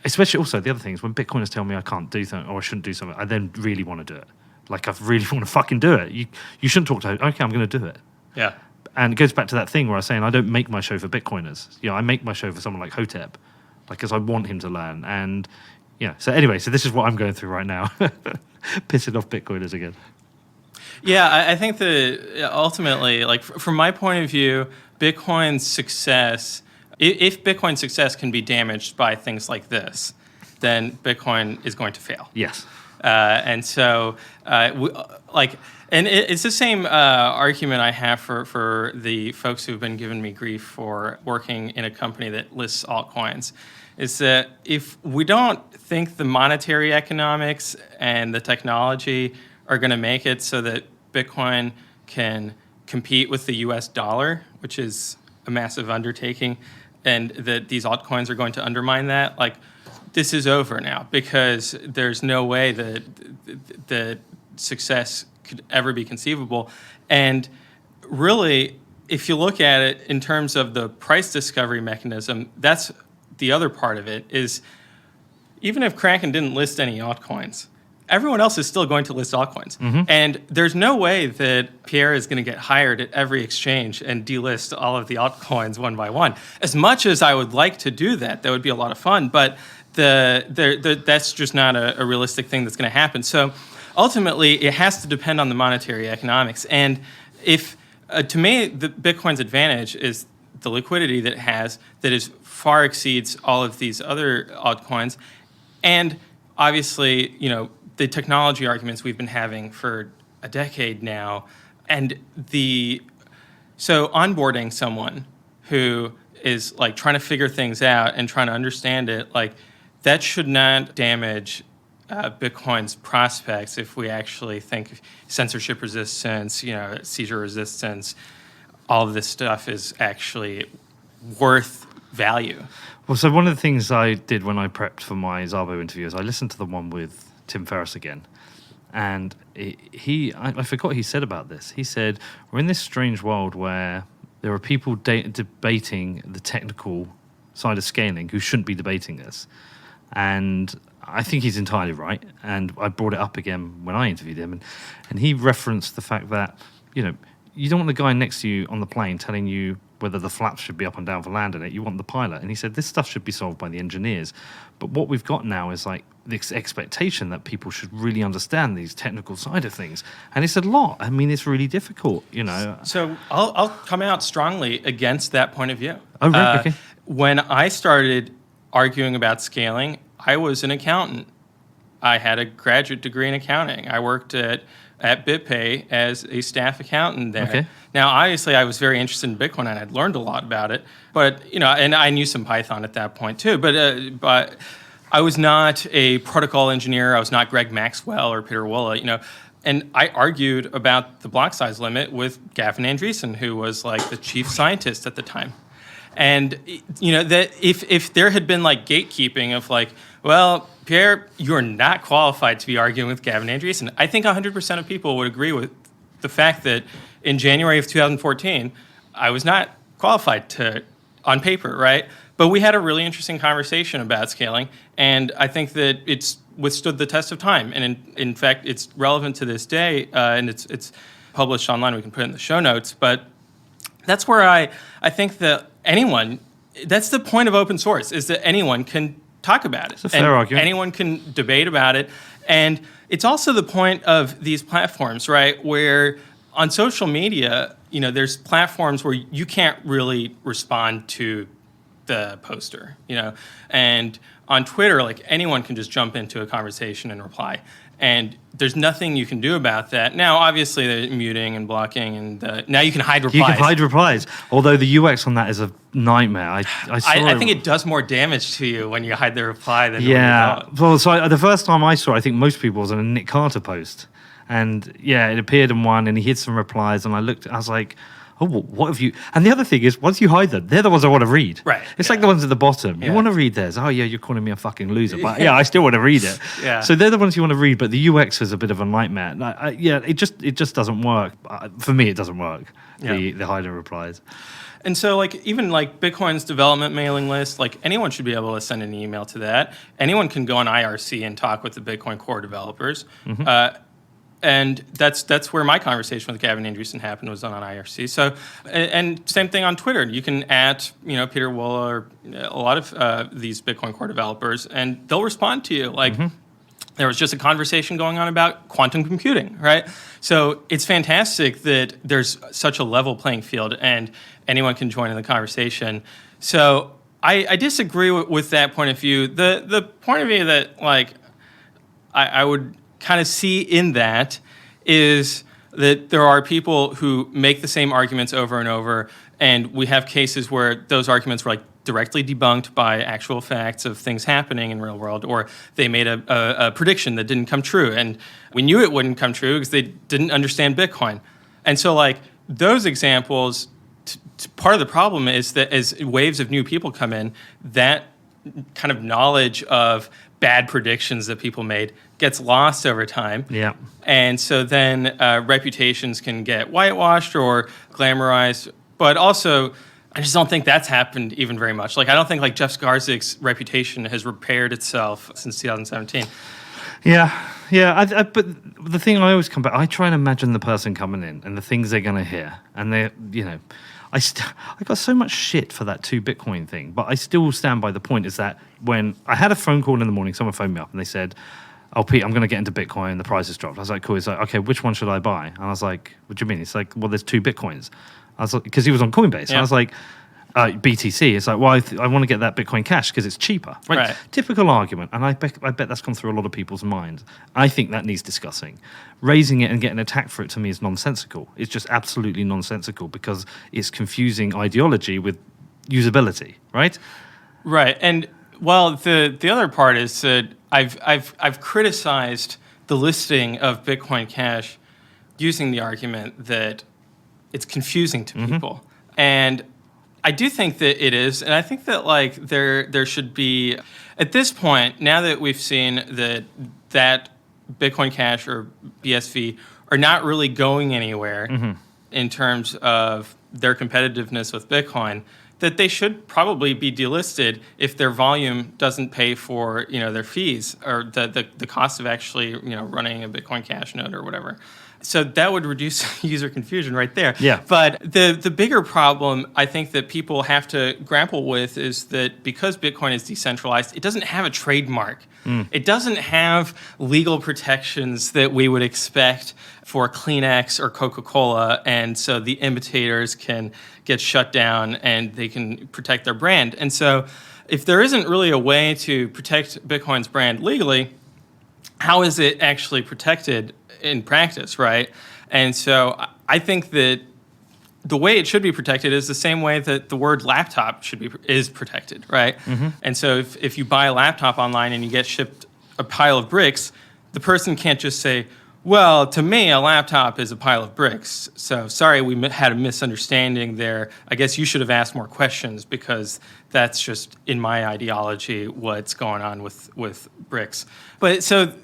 especially also the other thing is when Bitcoiners tell me I can't do something or I shouldn't do something, I then really want to do it. Like, I really want to fucking do it. You shouldn't talk to, okay, I'm going to do it. Yeah. And it goes back to that thing where I was saying I don't make my show for Bitcoiners. I make my show for someone like Hotep, because I want him to learn. And, so anyway, so this is what I'm going through right now. Pissing off Bitcoiners again. Yeah, I think that ultimately, like, from my point of view, Bitcoin's success, if Bitcoin's success can be damaged by things like this, then Bitcoin is going to fail. Yes. And so, and it's the same argument I have for the folks who've been giving me grief for working in a company that lists altcoins, is that if we don't think the monetary economics and the technology are going to make it so that Bitcoin can compete with the US dollar, which is a massive undertaking, and that these altcoins are going to undermine that, like, this is over now, because there's no way that success could ever be conceivable. And really, if you look at it in terms of the price discovery mechanism, that's the other part of it, is even if Kraken didn't list any altcoins, everyone else is still going to list altcoins. Mm-hmm. And there's no way that Pierre is going to get hired at every exchange and delist all of the altcoins one by one. As much as I would like to do that, that would be a lot of fun, but that's just not a realistic thing that's going to happen. So ultimately, it has to depend on the monetary economics. And if, to me, the Bitcoin's advantage is the liquidity that it has, that is far exceeds all of these other altcoins. And obviously, the technology arguments we've been having for a decade now. And so onboarding someone who is like trying to figure things out and trying to understand it, like, that should not damage Bitcoin's prospects if we actually think censorship resistance, seizure resistance, all of this stuff is actually worth value. Well, so one of the things I did when I prepped for my Szabo interview is I listened to the one with Tim Ferriss again. And I forgot he said about this. He said, we're in this strange world where there are people debating the technical side of scaling who shouldn't be debating this. And I think he's entirely right. And I brought it up again when I interviewed him. And he referenced the fact that, you don't want the guy next to you on the plane telling you whether the flaps should be up and down for landing it. You want the pilot. And he said this stuff should be solved by the engineers. But what we've got now is like this expectation that people should really understand these technical side of things. And it's a lot. I mean, it's really difficult, So I'll come out strongly against that point of view. Oh, right, okay. When I started arguing about scaling, I was an accountant. I had a graduate degree in accounting. I worked at BitPay as a staff accountant there. Okay. Now, obviously, I was very interested in Bitcoin, and I'd learned a lot about it. But, and I knew some Python at that point, too. But I was not a protocol engineer. I was not Greg Maxwell or Peter Wolla, And I argued about the block size limit with Gavin Andreessen, who was like the chief scientist at the time. And that if there had been like gatekeeping of like, well, Pierre, you're not qualified to be arguing with Gavin Andreessen, I think 100% of people would agree with the fact that in January of 2014, I was not qualified to, on paper, right? But we had a really interesting conversation about scaling, and I think that it's withstood the test of time. And in fact, it's relevant to this day, and it's published online. We can put it in the show notes. But that's where I think that that's the point of open source, is that anyone can talk about it. It's a fair argument. Anyone can debate about it. And it's also the point of these platforms, right, where on social media, there's platforms where you can't really respond to the poster, and on Twitter, like anyone can just jump into a conversation and reply, and there's nothing you can do about that. Now, obviously, there's muting and blocking, and now you can hide replies. You can hide replies, although the UX on that is a nightmare. I think it does more damage to you when you hide the reply than when you don't. Well, so the first time I saw it, I think most people was on a Nick Carter post. And yeah, it appeared in one, and he hid some replies, and I was like, oh, what have you... And the other thing is, once you hide them, they're the ones I want to read. Right. It's like the ones at the bottom. Yeah. You want to read theirs. Oh, yeah, you're calling me a fucking loser. But yeah, I still want to read it. Yeah. So they're the ones you want to read, but the UX is a bit of a nightmare. It just doesn't work. For me, it doesn't work, the hiding replies. And so, like, even like Bitcoin's development mailing list, like anyone should be able to send an email to that. Anyone can go on IRC and talk with the Bitcoin core developers. Mm-hmm. And that's where my conversation with Gavin Andreessen happened, was on IRC. So, and same thing on Twitter. You can Peter Wolla or a lot of these Bitcoin core developers, and they'll respond to you. Like, there was just a conversation going on about quantum computing, right? So it's fantastic that there's such a level playing field, and anyone can join in the conversation. So I disagree with that point of view. The point of view that like I would kind of see in that is that there are people who make the same arguments over and over, and we have cases where those arguments were like directly debunked by actual facts of things happening in real world, or they made a prediction that didn't come true, and we knew it wouldn't come true because they didn't understand Bitcoin. And so like those examples, part of the problem is that as waves of new people come in, that kind of knowledge of bad predictions that people made gets lost over time. Yeah. And so then reputations can get whitewashed or glamorized. But also, I just don't think that's happened even very much. Like, I don't think like Jeff Skarzyk's reputation has repaired itself since 2017. Yeah. But the thing I always come back, I try and imagine the person coming in and the things they're going to hear. And they, I got so much shit for that 2 Bitcoin thing, but I still stand by the point is that when I had a phone call in the morning, someone phoned me up and they said, oh, Pete, I'm going to get into Bitcoin. The price has dropped. I was like, cool. He's like, okay, which one should I buy? And I was like, what do you mean? It's like, well, there's 2 Bitcoins. I was like, because he was on Coinbase. Yeah. I was like, BTC. It's like, well, I want to get that Bitcoin Cash because it's cheaper. Right? Typical argument. And I bet that's gone through a lot of people's minds. I think that needs discussing. Raising it and getting attacked for it to me is nonsensical. It's just absolutely nonsensical because it's confusing ideology with usability, right? Right. And well, the other part is that I've criticized the listing of Bitcoin Cash using the argument that it's confusing to people. And I do think that it is, and I think that like there should be, at this point, now that we've seen that Bitcoin Cash or BSV are not really going anywhere in terms of their competitiveness with Bitcoin, that they should probably be delisted if their volume doesn't pay for their fees or the cost of actually running a Bitcoin Cash node or whatever. So that would reduce user confusion right there. Yeah. But the bigger problem I think that people have to grapple with is that because Bitcoin is decentralized, it doesn't have a trademark. It doesn't have legal protections that we would expect for Kleenex or Coca-Cola, and so the imitators can get shut down and they can protect their brand. And so if there isn't really a way to protect Bitcoin's brand legally, how is it actually protected in practice, right? And so I think that the way it should be protected is the same way that the word laptop is protected, right? And so if you buy a laptop online and you get shipped a pile of bricks, the person can't just say, Well, to me, a laptop is a pile of bricks. So sorry, we had a misunderstanding there. I guess you should have asked more questions because that's just in my ideology what's going on with bricks. But so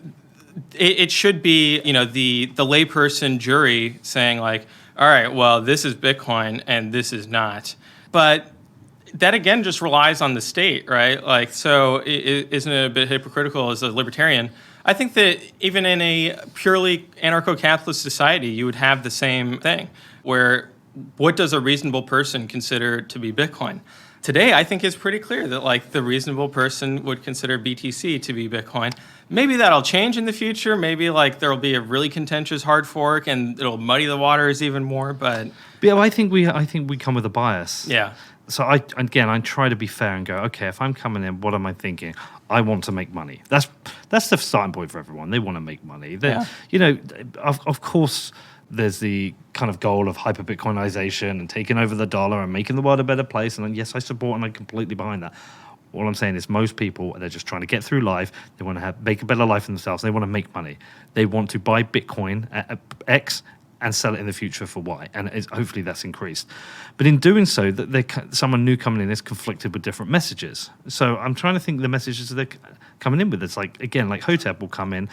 it should be, the layperson jury saying like, all right, well, this is Bitcoin and this is not. But that again just relies on the state, right? Like, so isn't it a bit hypocritical as a libertarian? I think that even in a purely anarcho-capitalist society, you would have the same thing, where what does a reasonable person consider to be Bitcoin? Today, I think it's pretty clear that like the reasonable person would consider BTC to be Bitcoin. Maybe that'll change in the future. Maybe like there'll be a really contentious hard fork and it'll muddy the waters even more. But yeah, I think we come with a bias. yeah. So I try to be fair and go, okay, if I'm coming in, what am I thinking? I want to make money. That's the starting point for everyone. They want to make money. Of course, there's the kind of goal of hyper-Bitcoinization and taking over the dollar and making the world a better place. And yes, I support and I'm completely behind that. All I'm saying is most people, they're just trying to get through life. They want to make a better life for themselves. They want to make money. They want to buy Bitcoin at X and sell it in the future for Y, and hopefully that's increased. But in doing so, someone new coming in is conflicted with different messages. So I'm trying to think the messages they're coming in with. It's like, again, like Hotep will come in,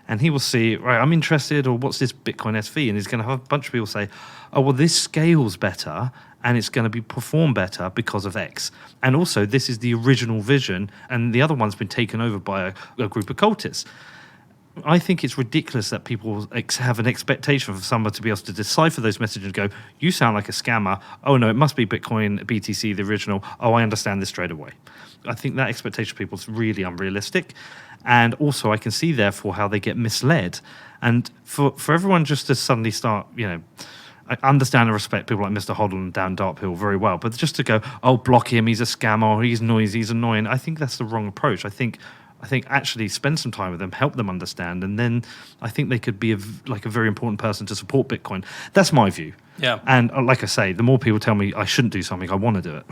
and he will see, right, I'm interested, or what's this Bitcoin SV? And he's going to have a bunch of people say, oh, well, this scales better, and it's going to perform better because of X. And also, this is the original vision, and the other one's been taken over by a group of cultists. I think it's ridiculous that people have an expectation for someone to be able to decipher those messages and go, you sound like a scammer. Oh, no, it must be Bitcoin, BTC, the original. Oh, I understand this straight away. I think that expectation of people is really unrealistic. And also I can see, therefore, how they get misled. And for everyone just to suddenly start, I understand and respect people like Mr. Hoddle and Dan Darthill very well, but just to go, oh, block him, he's a scammer, he's noisy, he's annoying, I think that's the wrong approach. I think actually spend some time with them, help them understand, and then I think they could be a very important person to support Bitcoin. That's my view. Yeah. And like I say, the more people tell me I shouldn't do something, I want to do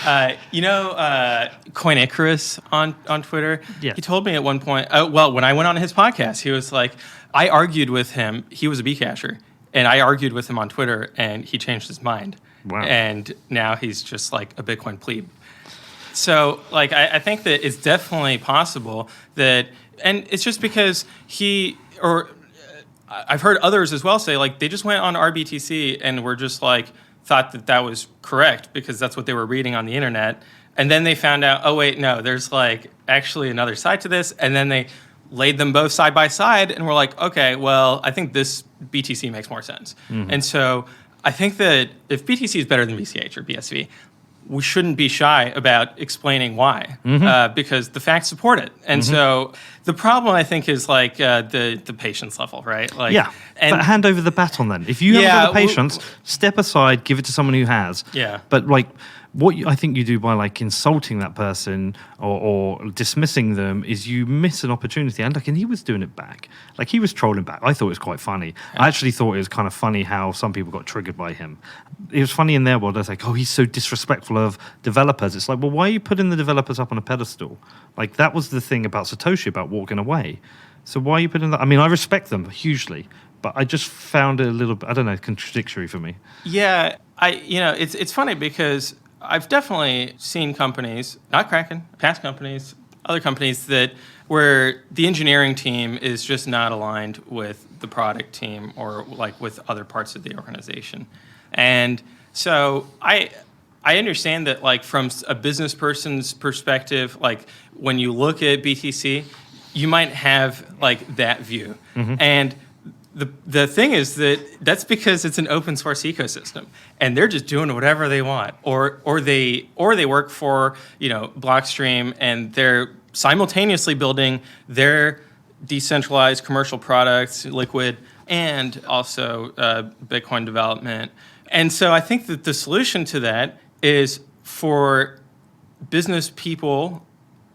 it. Coin Icarus on Twitter, Yeah. he told me at one point, when I went on his podcast, he was like, I argued with him. He was a Bcasher, and I argued with him on Twitter, and he changed his mind. Wow. And now he's just like a Bitcoin plebe. So, like, I think that it's definitely possible that, and it's just because I've heard others as well say, like, they just went on RBTC and were just like, thought that was correct because that's what they were reading on the internet. And then they found out, oh, wait, no, there's like actually another side to this. And then they laid them both side by side and were like, okay, well, I think this BTC makes more sense. Mm-hmm. And so I think that if BTC is better than BCH or BSV, we shouldn't be shy about explaining why, because the facts support it. And so the problem, I think, is like the patience level, right? Like, yeah, but hand over the baton then. If you haven't got the patience, step aside, give it to someone who has. Yeah. But like, I think you do by like insulting that person or dismissing them is you miss an opportunity. And he was doing it back. Like, he was trolling back. I thought it was quite funny. Yeah. I actually thought it was kind of funny how some people got triggered by him. It was funny in their world. I was like, oh, he's so disrespectful of developers. It's like, well, why are you putting the developers up on a pedestal? Like, that was the thing about Satoshi, about walking away. So why are you putting that? I mean, I respect them hugely, but I just found it a little bit, I don't know, contradictory for me. Yeah, it's funny because I've definitely seen companies, not Kraken, past companies, other companies where the engineering team is just not aligned with the product team or like with other parts of the organization. And so I understand that, like, from a business person's perspective, like when you look at BTC, you might have like that view. Mm-hmm. And the thing is that's because it's an open source ecosystem, and they're just doing whatever they want, or they work for Blockstream, and they're simultaneously building their decentralized commercial products, Liquid, and also Bitcoin development. And so I think that the solution to that is for business people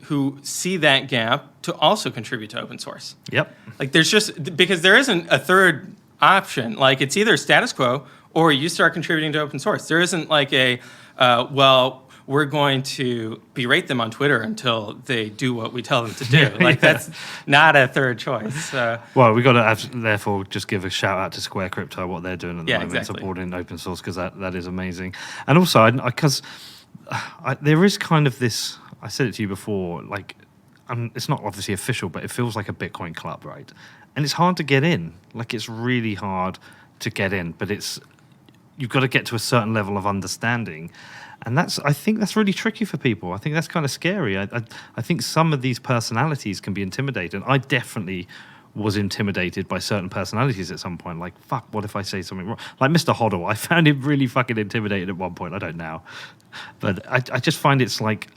who see that gap to also contribute to open source. Yep. Like, because there isn't a third option. Like, it's either status quo or you start contributing to open source. There isn't like we're we're going to berate them on Twitter until they do what we tell them to do. That's not a third choice. Well, we got to therefore just give a shout out to Square Crypto, what they're doing at the moment, exactly. supporting open source, because that is amazing. And also, because there is kind of this, I said it to you before, like, it's not obviously official, but it feels like a Bitcoin club, right? And it's hard to get in. Like, it's really hard to get in, but you've got to get to a certain level of understanding. And I think that's really tricky for people. I think that's kind of scary. I think some of these personalities can be intimidating. I definitely was intimidated by certain personalities at some point. Like, fuck, what if I say something wrong? Like Mr. Hoddle, I found him really fucking intimidating at one point. I don't now. But I just find it's like,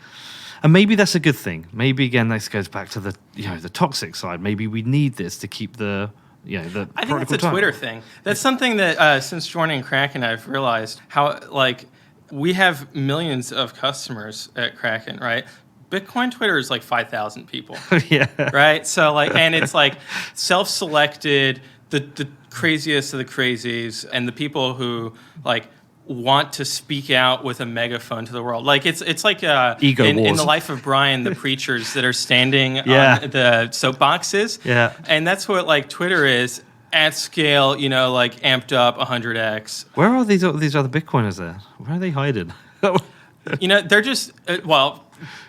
and maybe that's a good thing. Maybe, again, this goes back to the toxic side. Maybe we need this to keep I think that's a Twitter thing. That's something that since joining Kraken, I've realized how, like, we have millions of customers at Kraken, right? Bitcoin Twitter is like 5,000 people. Yeah. Right? So, like, and it's like self-selected, the craziest of the crazies, and the people who, like, want to speak out with a megaphone to the world. Like, it's like Ego in wars. The Life of Brian, the preachers that are standing on the soapboxes. Yeah. And that's what, like, Twitter is at scale, like amped up 100x. Where are these other Bitcoiners there? Where are they hiding? They're just,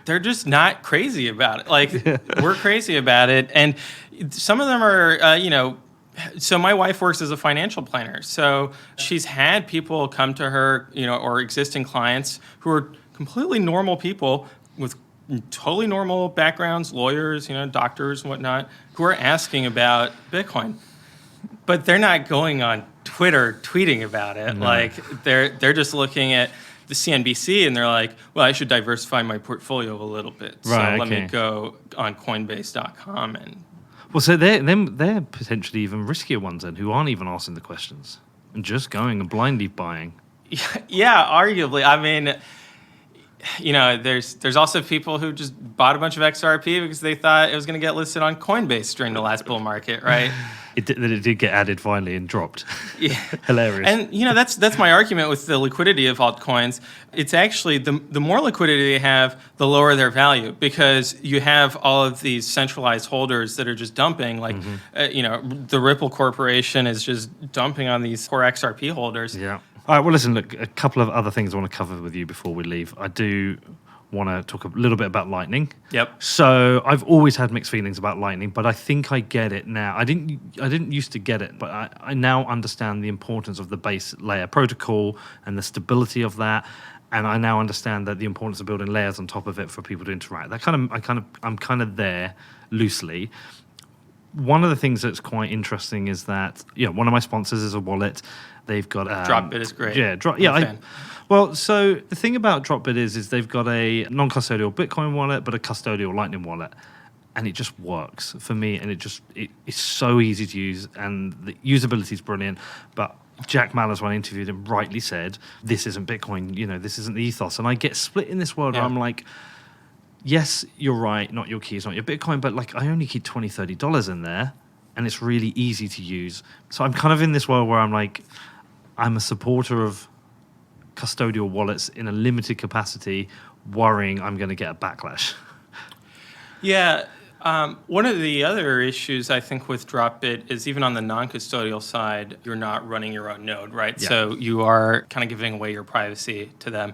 they're just not crazy about it. Like, we're crazy about it. And some of them are, so my wife works as a financial planner. So she's had people come to her, or existing clients who are completely normal people with totally normal backgrounds, lawyers, doctors and whatnot, who are asking about Bitcoin. But they're not going on Twitter tweeting about it. No. Like, they're just looking at the CNBC and they're like, well, I should diversify my portfolio a little bit. Right, so let me go on Coinbase.com and... Well, so they're potentially even riskier ones then, who aren't even asking the questions and just going and blindly buying. Yeah, arguably. I mean, there's also people who just bought a bunch of XRP because they thought it was going to get listed on Coinbase during the last bull market, right? It did get added finally and dropped. Yeah. Hilarious. And that's my argument with the liquidity of altcoins. It's actually the more liquidity they have, the lower their value, because you have all of these centralized holders that are just dumping. Like, the Ripple Corporation is just dumping on these core XRP holders. Yeah. All right. Well, listen. Look, a couple of other things I want to cover with you before we leave. I do want to talk a little bit about Lightning. Yep. So I've always had mixed feelings about Lightning, but I think I get it now. I didn't used to get it, but I now understand the importance of the base layer protocol and the stability of that. And I now understand that the importance of building layers on top of it for people to interact. I'm kind of there loosely. One of the things that's quite interesting is that one of my sponsors is a wallet. They've got Dropbit is great. Yeah, well, so the thing about Dropbit is they've got a non-custodial Bitcoin wallet, but a custodial Lightning wallet, and it just works for me. And it's so easy to use, and the usability is brilliant. But Jack Mallers, when I interviewed him, rightly said, "This isn't Bitcoin. This isn't the ethos." And I get split in this world where I'm like, yes, you're right, not your keys, not your Bitcoin, but like I only keep $20, $30 in there, and it's really easy to use. So I'm kind of in this world where I'm like, I'm a supporter of custodial wallets in a limited capacity, worrying I'm going to get a backlash. Yeah. One of the other issues I think with Dropbit is even on the non-custodial side, you're not running your own node, right? Yeah. So you are kind of giving away your privacy to them.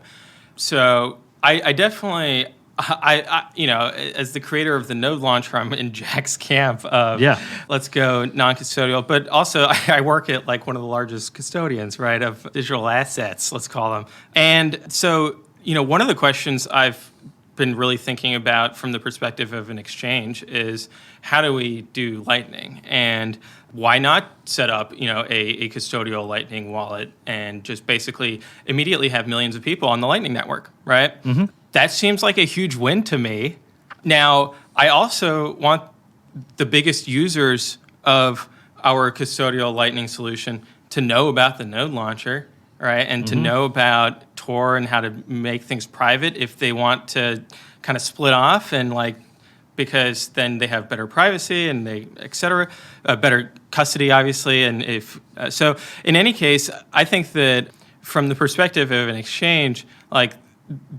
So I definitely... as the creator of the node launcher, I'm in Jack's camp of let's go non-custodial. But also, I work at like one of the largest custodians, right, of digital assets, let's call them. And so, one of the questions I've been really thinking about from the perspective of an exchange is how do we do Lightning? And why not set up, a custodial Lightning wallet and just basically immediately have millions of people on the Lightning network, right? Mm-hmm. That seems like a huge win to me. Now, I also want the biggest users of our custodial Lightning solution to know about the node launcher, right? And to know about Tor and how to make things private if they want to kind of split off and because then they have better privacy and et cetera, better custody, obviously. And so in any case, I think that from the perspective of an exchange,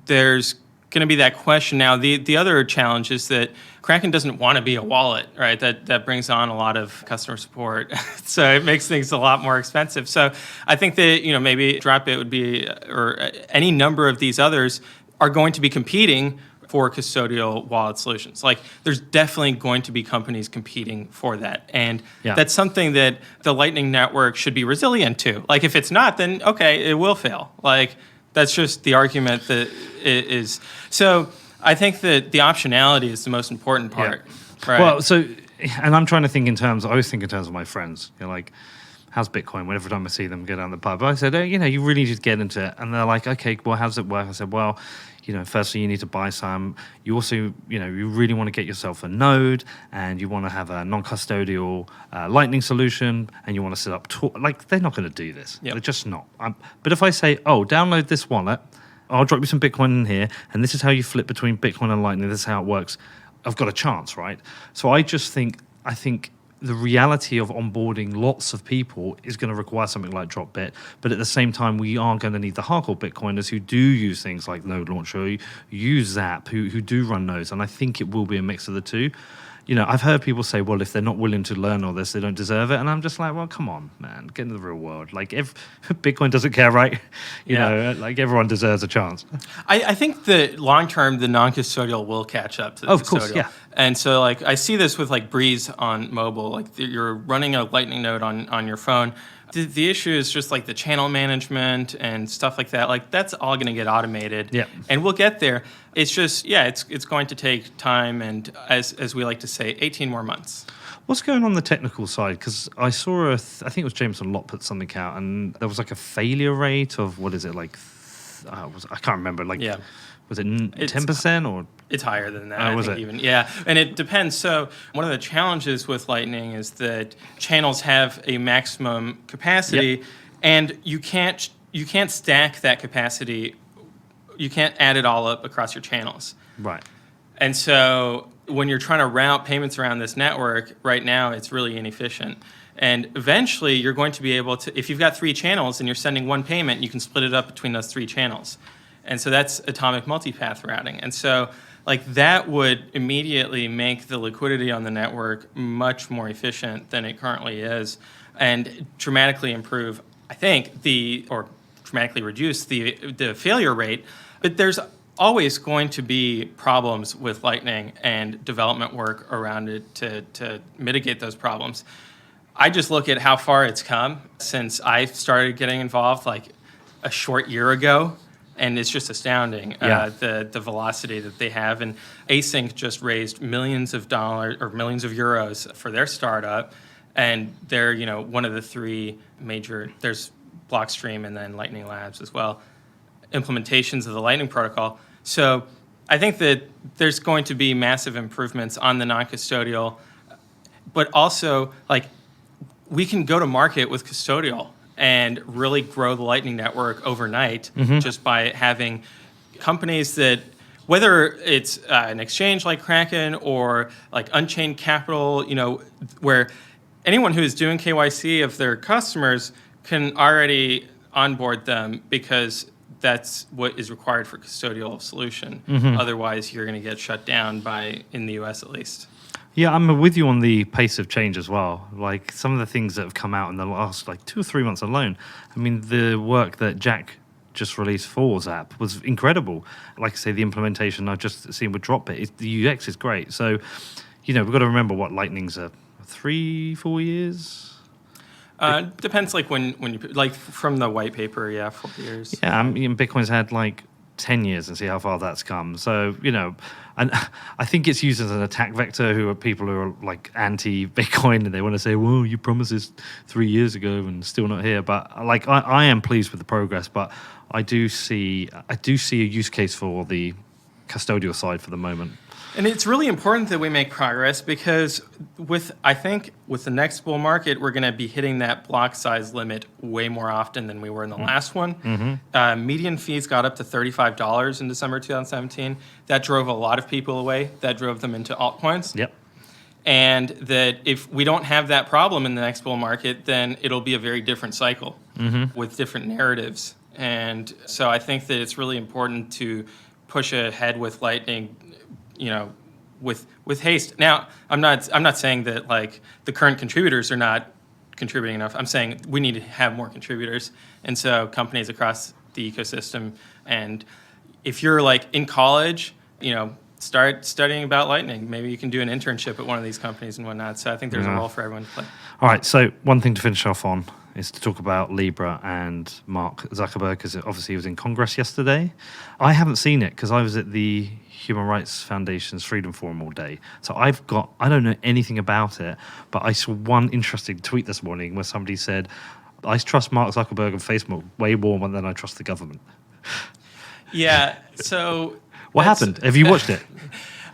there's going to be that question. Now, the other challenge is that Kraken doesn't want to be a wallet, right? That brings on a lot of customer support, so it makes things a lot more expensive. So I think that maybe Dropbit would be, or any number of these others are going to be competing for custodial wallet solutions. Like, there's definitely going to be companies competing for that, and that's something that the Lightning Network should be resilient to. Like, if it's not, then okay, it will fail. Like, that's just the argument that it is. So I think that the optionality is the most important part. Right? Well, and I'm trying to think I always think in terms of my friends. Like, how's Bitcoin? Whenever time I see them go down the pub, I said, you really need to get into it. And they're like, okay, well, how does it work? I said, well, firstly, you need to buy some. You also, you really want to get yourself a node, and you want to have a non-custodial Lightning solution, and you want to set up. They're not going to do this. Yep. They're just not. But if I say, download this wallet, I'll drop you some Bitcoin in here, and this is how you flip between Bitcoin and Lightning. This is how it works. I've got a chance, right? So I think the reality of onboarding lots of people is going to require something like Dropbit, but at the same time, we are going to need the hardcore Bitcoiners who do use things like Node Launcher, who use Zap, who do run nodes, and I think it will be a mix of the two. I've heard people say, well, if they're not willing to learn all this, they don't deserve it, and I'm just like, well, come on, man, get into the real world. Like, if Bitcoin doesn't care, right? You know, like, everyone deserves a chance. I think that long term, the non-custodial will catch up to the custodial. Of course, yeah. And so, like, I see this with, like, Breeze on mobile. Like, you're running a Lightning node on your phone. The issue is just, like, the channel management and stuff like that. Like, that's all going to get automated. Yeah. And we'll get there. It's just, it's going to take time and, as we like to say, 18 more months. What's going on the technical side? Because I saw I think it was Jameson Lott put something out, and there was like a failure rate of, what is it, like, I can't remember. Like, was it 10% or? It's higher than that. Was it? Even, yeah, and it depends. So one of the challenges with Lightning is that channels have a maximum capacity, and you can't stack that capacity. You can't add it all up across your channels. Right. And so when you're trying to route payments around this network, right now it's really inefficient. And eventually you're going to be able to, if you've got 3 channels and you're sending one payment, you can split it up between those 3 channels. And so that's atomic multipath routing. And so, like, that would immediately make the liquidity on the network much more efficient than it currently is, and dramatically improve, I think, or dramatically reduce the failure rate. But there's always going to be problems with Lightning and development work around it to mitigate those problems. I just look at how far it's come since I started getting involved, like, a short year ago. And it's just astounding, the velocity that they have. And Async just raised millions of dollars or millions of euros for their startup. And they're, one of the 3 major, there's Blockstream and then Lightning Labs as well, implementations of the Lightning protocol. So I think that there's going to be massive improvements on the non-custodial, but also, like, we can go to market with custodial and really grow the Lightning Network overnight just by having companies that, whether it's an exchange like Kraken or like Unchained Capital, where anyone who is doing KYC of their customers can already onboard them because that's what is required for custodial solution. Otherwise, you're going to get shut down in the US at least. Yeah, I'm with you on the pace of change as well. Like, some of the things that have come out in the last, 2 or 3 months alone. I mean, the work that Jack just released for Zap was incredible. Like I say, the implementation I've just seen with Dropbit, the UX is great. So, we've got to remember what Lightning's 3-4 years. Depends, like, when you, like, from the white paper, 4 years. Yeah, I mean, Bitcoin's had 10 years and see how far that's come. So, and I think it's used as an attack vector who are people who are like anti-Bitcoin, and they want to say, well, you promised this 3 years ago and still not here. But I am pleased with the progress, but I do see a use case for the custodial side for the moment. And it's really important that we make progress because I think with the next bull market, we're going to be hitting that block size limit way more often than we were in the last one. Median fees got up to $35 in December 2017. That drove a lot of people away. That drove them into altcoins. Yep. And that if we don't have that problem in the next bull market, then it'll be a very different cycle with different narratives. And so I think that it's really important to push ahead with Lightning, with haste. Now, I'm not saying that like the current contributors are not contributing enough. I'm saying we need to have more contributors. And so companies across the ecosystem, and if you're like in college, start studying about Lightning. Maybe you can do an internship at one of these companies and whatnot. So I think there's a role for everyone to play. All right, so one thing to finish off on is to talk about Libra and Mark Zuckerberg, because obviously he was in Congress yesterday. I haven't seen it because I was at the Human Rights Foundation's Freedom Forum all day. So I don't know anything about it, but I saw one interesting tweet this morning where somebody said, I trust Mark Zuckerberg and Facebook way more than I trust the government. Yeah, so... What happened? Have you watched it?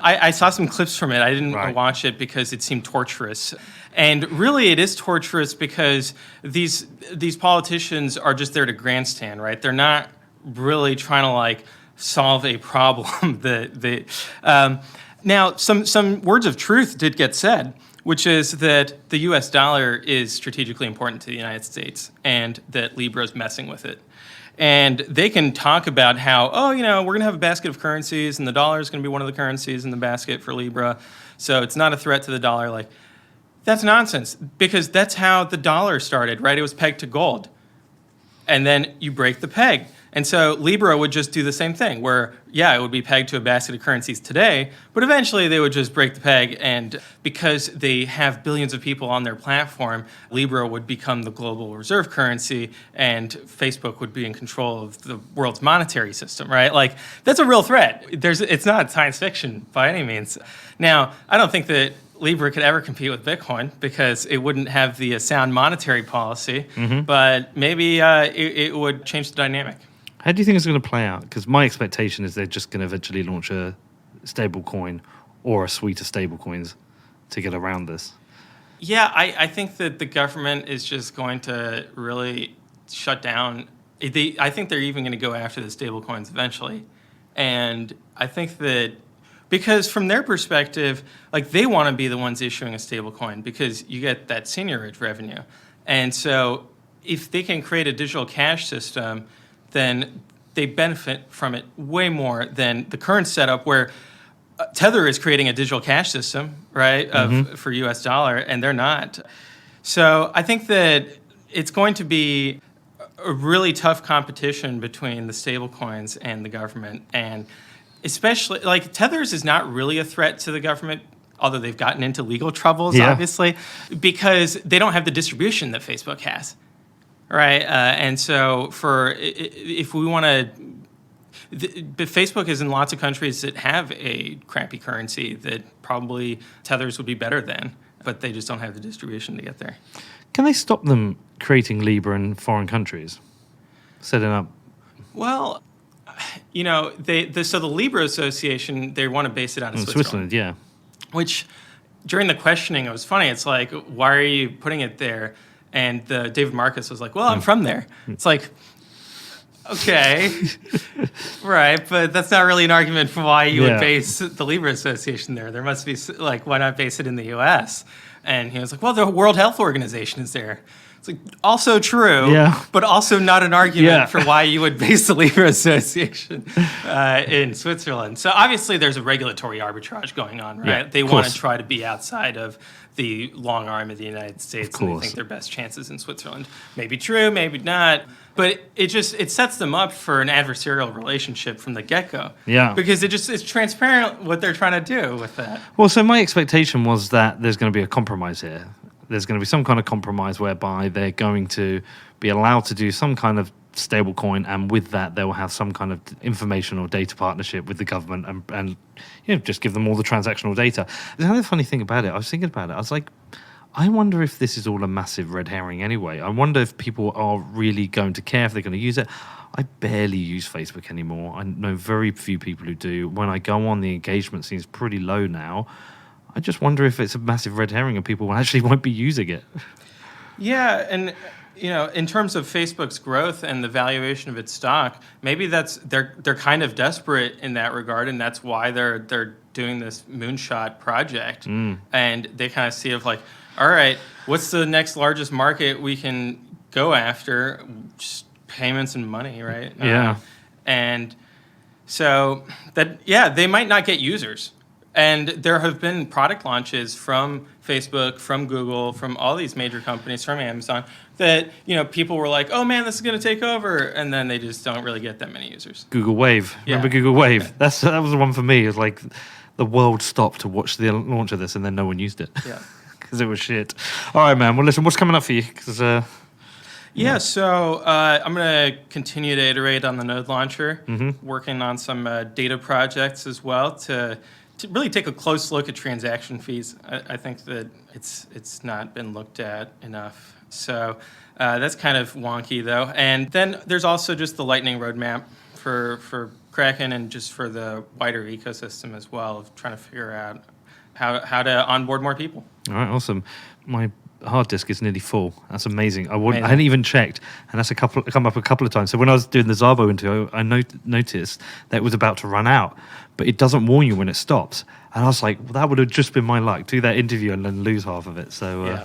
I saw some clips from it. I didn't watch it because it seemed torturous. And really, it is torturous because these politicians are just there to grandstand, right? They're not really trying to like solve a problem. Now, some words of truth did get said, which is that the U.S. dollar is strategically important to the United States, and that Libra is messing with it. And they can talk about how, we're going to have a basket of currencies, and the dollar is going to be one of the currencies in the basket for Libra, so it's not a threat to the dollar. Like, that's nonsense, because that's how the dollar started, right? It was pegged to gold. And then you break the peg. And so Libra would just do the same thing, where, it would be pegged to a basket of currencies today, but eventually they would just break the peg, and because they have billions of people on their platform, Libra would become the global reserve currency, and Facebook would be in control of the world's monetary system, right? Like, that's a real threat. It's not science fiction by any means. Now, I don't think that Libra could ever compete with Bitcoin because it wouldn't have the sound monetary policy, but maybe it would change the dynamic. How do you think it's going to play out? Because my expectation is they're just going to eventually launch a stable coin or a suite of stable coins to get around this. Yeah, I think that the government is just going to really shut down. I think they're even going to go after the stable coins eventually. And I think that because from their perspective, like they want to be the ones issuing a stable coin because you get that seigniorage revenue. And so if they can create a digital cash system, then they benefit from it way more than the current setup where Tether is creating a digital cash system, right, for US dollar, and they're not. So I think that it's going to be a really tough competition between the stable coins and the government. And especially, like, Tether's is not really a threat to the government, although they've gotten into legal troubles, obviously, because they don't have the distribution that Facebook has. Right, and so if we want to, but Facebook is in lots of countries that have a crappy currency that probably Tethers would be better than, but they just don't have the distribution to get there. Can they stop them creating Libra in foreign countries, setting up? Well, so the Libra Association, they want to base it out of Switzerland. Yeah. Which, during the questioning, it was funny. It's like, why are you putting it there? And David Marcus was like, well, I'm from there. It's like, okay, right, but that's not really an argument for why you would base the Libra Association there. There must be, like, why not base it in the U.S.? And he was like, well, the World Health Organization is there. It's like, also true, but also not an argument for why you would base the Libra Association in Switzerland. So obviously there's a regulatory arbitrage going on, right? Yeah, they want to try to be outside of the long arm of the United States, and they think their best chances in Switzerland. Maybe true, maybe not. But it sets them up for an adversarial relationship from the get-go. Yeah. Because it's transparent what they're trying to do with that. Well, so my expectation was that there's going to be a compromise here. There's going to be some kind of compromise whereby they're going to be allowed to do some kind of stable coin, and with that they will have some kind of information or data partnership with the government and just give them all the transactional data. There's another funny thing about it. I was thinking about it. I was like, I wonder if this is all a massive red herring anyway. I wonder if people are really going to care if they're going to use it. I barely use Facebook anymore. I know very few people who do. When I go on, the engagement seems pretty low now. I just wonder if it's a massive red herring and people actually won't be using it. Yeah, and in terms of Facebook's growth and the valuation of its stock, maybe they're kind of desperate in that regard, and that's why they're doing this moonshot project. And they kind of see of like, all right, what's the next largest market we can go after? Just payments and money, right? Yeah. And so that, they might not get users. And there have been product launches from Facebook, from Google, from all these major companies, from Amazon, that people were like, "Oh man, this is going to take over," and then they just don't really get that many users. Google Wave. Remember Google Wave? That was the one for me. It was like the world stopped to watch the launch of this, and then no one used it. Yeah, because it was shit. All right, man. Well, listen, what's coming up for you? So I'm going to continue to iterate on the node launcher, working on some data projects as well to really take a close look at transaction fees. I think that it's not been looked at enough. So that's kind of wonky, though. And then there's also just the Lightning roadmap for Kraken and just for the wider ecosystem as well, of trying to figure out how to onboard more people. All right, awesome. My hard disk is nearly full. That's amazing. I hadn't even checked, and that's come up a couple of times. So when I was doing the Zabo interview, I noticed that it was about to run out, but it doesn't warn you when it stops. And I was like, well, that would have just been my luck. Do that interview and then lose half of it. So, all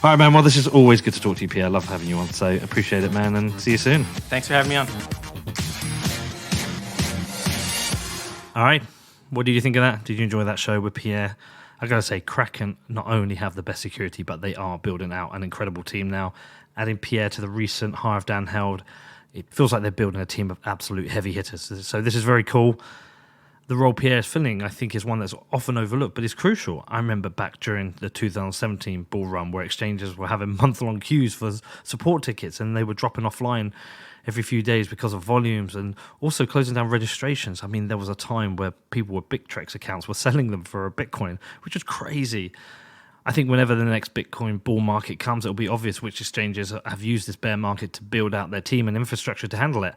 right, man. Well, this is always good to talk to you, Pierre. Love having you on. So appreciate it, man, and see you soon. Thanks for having me on. All right. What did you think of that? Did you enjoy that show with Pierre? I got to say, Kraken not only have the best security, but they are building out an incredible team now. Adding Pierre to the recent hire of Dan Held, it feels like they're building a team of absolute heavy hitters. So this is very cool. The role Pierre is filling, I think, is one that's often overlooked, but it's crucial. I remember back during the 2017 bull run where exchanges were having month-long queues for support tickets, and they were dropping offline every few days because of volumes and also closing down registrations. I mean, there was a time where people with Bittrex accounts were selling them for a Bitcoin, which was crazy. I think whenever the next Bitcoin bull market comes, it'll be obvious which exchanges have used this bear market to build out their team and infrastructure to handle it.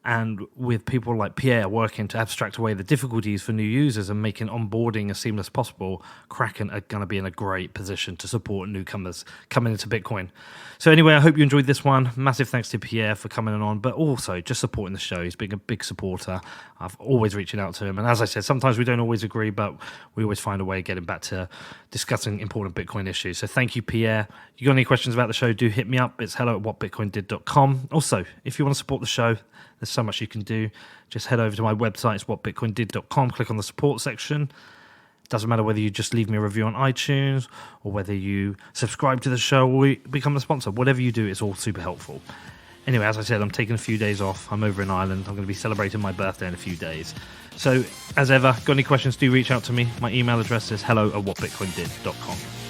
And with people like Pierre working to abstract away the difficulties for new users and making onboarding as seamless as possible, Kraken are going to be in a great position to support newcomers coming into Bitcoin. So anyway, I hope you enjoyed this one. Massive thanks to Pierre for coming on, but also just supporting the show. He's been a big supporter. I've always reaching out to him. And as I said, sometimes we don't always agree, but we always find a way of getting back to discussing important Bitcoin issues. So thank you, Pierre. You got any questions about the show, do hit me up. It's hello@whatbitcoindid.com. Also, if you want to support the show, there's so much you can do. Just head over to my website, it's whatbitcoindid.com, click on the support section. Doesn't matter whether you just leave me a review on iTunes or whether you subscribe to the show or become a sponsor. Whatever you do, it's all super helpful. Anyway, as I said, I'm taking a few days off. I'm over in Ireland. I'm going to be celebrating my birthday in a few days. So, as ever, got any questions, do reach out to me. My email address is hello@whatbitcoindid.com.